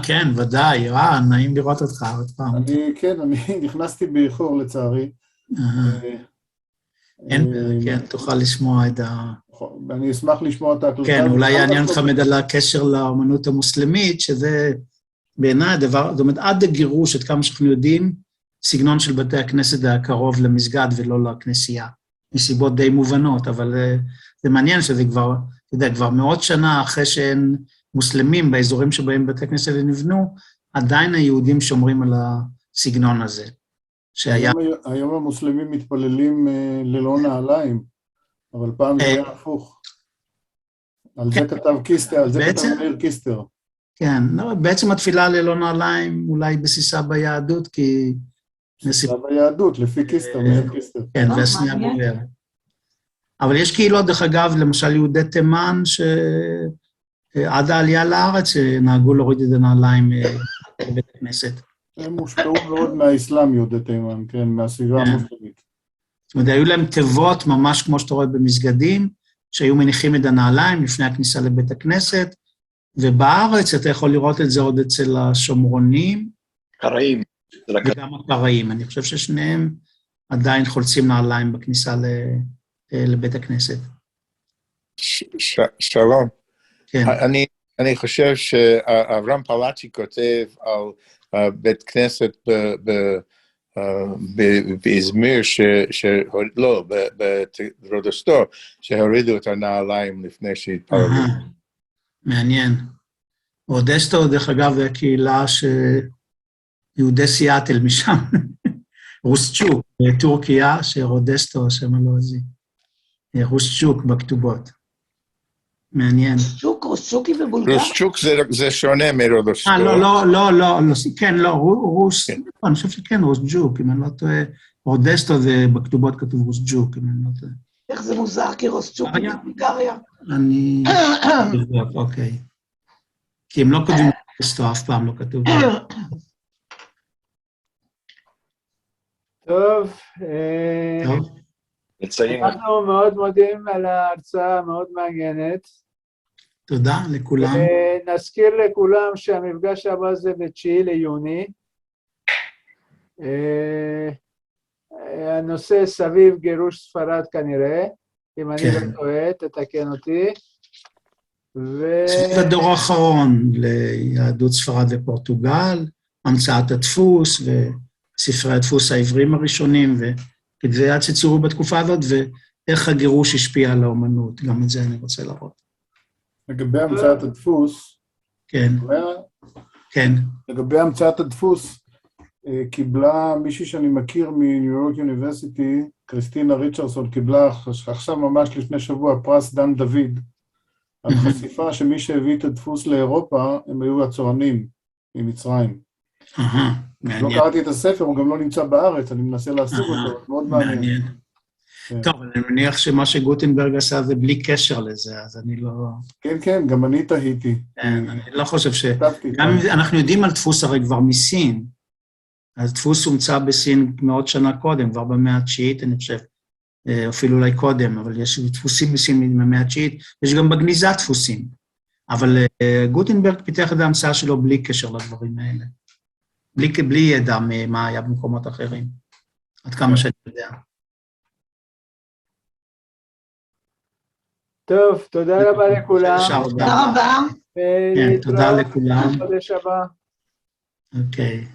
כן, ודאי, נעים לראות אותך עוד פעם. כן, אני נכנסתי באיחור לצערי. כן, תוכל לשמוע את אני אשמח לשמוע את ההקלטה. כן, אולי יעניין אותך על הקשר לאמנות המוסלמית, שזה בעיניי הדבר, זאת אומרת, עד הגירוש, עד כמה שאנחנו יודעים, סגנון של בתי הכנסת היה קרוב למסגד ולא לכנסייה, מסיבות די מובנות, אבל זה מעניין שזה כבר, אתה יודע, כבר מאות שנה אחרי שאין מוסלמים באזורים שבהם בתי כנסת נבנו, עדיין היהודים שומרים על הסגנון הזה, שהיה... היום המוסלמים מתפללים ללא נעליים, אבל פעם זה היה הפוך. על זה כתב קיסטר, על זה כתב מאיר קיסטר. כן, בעצם התפילה ללא נעליים אולי בסיסה ביהדות, כי... בסיסה ביהדות, לפי קיסטר, מאיר קיסטר. כן, והשנייה בוער. אבל יש קהילות, דרך אגב, למשל יהודי תימן, שעד העלייה לארץ, שנהגו להוריד את הנעליים בבית הכנסת. הם מושפעו מאוד מהאסלאם, יהודי תימן, כן, מהסביבה המוסלמית. זאת אומרת, היו להם תיבות, ממש כמו שאתה רואה במסגדים, שהיו מניחים את הנעליים לפני הכניסה לבית הכנסת, ובארץ אתה יכול לראות את זה עוד אצל השומרונים. קראים. וגם הקראים. אני חושב ששניהם עדיין חולצים נעליים בכניסה לבית הכנסת. שלום. כן. אני חושב שאברהם פלאצ'י כותב על בית כנסת באזמיר, לא, ברודסטור, שהורידו את הנעליים לפני שהתפרדו. מעניין. רודסטור, דרך אגב, זה הקהילה שיהודי סיאטל משם, רוסצ'וק, טורקיה, שרודסטור, השם הלועזי. רוסצ'וק בכתובות. מעניין. רוסצ'וקי בבולגריה? רוסצ'וק זה שונה מרודסטור. לא, כן, לא, רוס, אני חושב שכן, רוסצ'וק, אם אני לא טועה, רודסטור זה בכתובות כתוב רוסצ'וק, אם אני לא טועה. איך זה מוזר, כי רוסצ'וקי בבולגריה? אני... אוקיי. כי הם לא כותבים אסתו אף פעם לא כתוב. טוב, טוב, נציין. אנחנו מאוד מודים על ההרצאה המאוד מעניינת. תודה לכולם. נזכיר לכולם שהמפגש הבא זה ב9 ליוני. הנושא סביב גירוש ספרד כנראה, אם אני לא טועה, תתקן אותי. סביב הדור האחרון ליהדות ספרד ופורטוגל, המצאת הדפוס וספרי הדפוס העבריים הראשונים, וכתבי יד שצוירו בתקופה הזאת, ואיך הגירוש השפיע על האומנות, גם את זה אני רוצה להראות. לגבי המצאת הדפוס, כן, כן. לגבי המצאת הדפוס, קיבלה מישהי שאני מכיר מניו יורק יוניברסיטי, קריסטינה ריצ'רסון, קיבלה עכשיו ממש לפני שבוע פרס דן דוד, על חשיפה שמי שהביא את הדפוס לאירופה, הם היו הצוענים ממצרים. לא קראתי את הספר, הוא גם לא נמצא בארץ, אני מנסה להשיג אותו, מאוד מעניין. טוב, אני מניח שמה שגוטנברג עשה זה בלי קשר לזה, אז אני לא... כן, כן, גם אני תהיתי. אני לא חושב ש... אנחנו יודעים על דפוס הרי כבר מסין, אז דפוס הומצא בסין מאות שנה קודם, כבר במאה התשיעית, אני חושב, אפילו אולי קודם, אבל יש דפוסים בסין במאה התשיעית, יש גם בגניזה דפוסים, אבל גוטנברג פיתח את ההמצאה שלו בלי קשר לדברים האלה, בלי ידע מה היה במקומות אחרים, עד כמה שאני יודע. טוב, תודה רבה לכולם. תודה רבה. תודה לכולם. חודש הבא. אוקיי.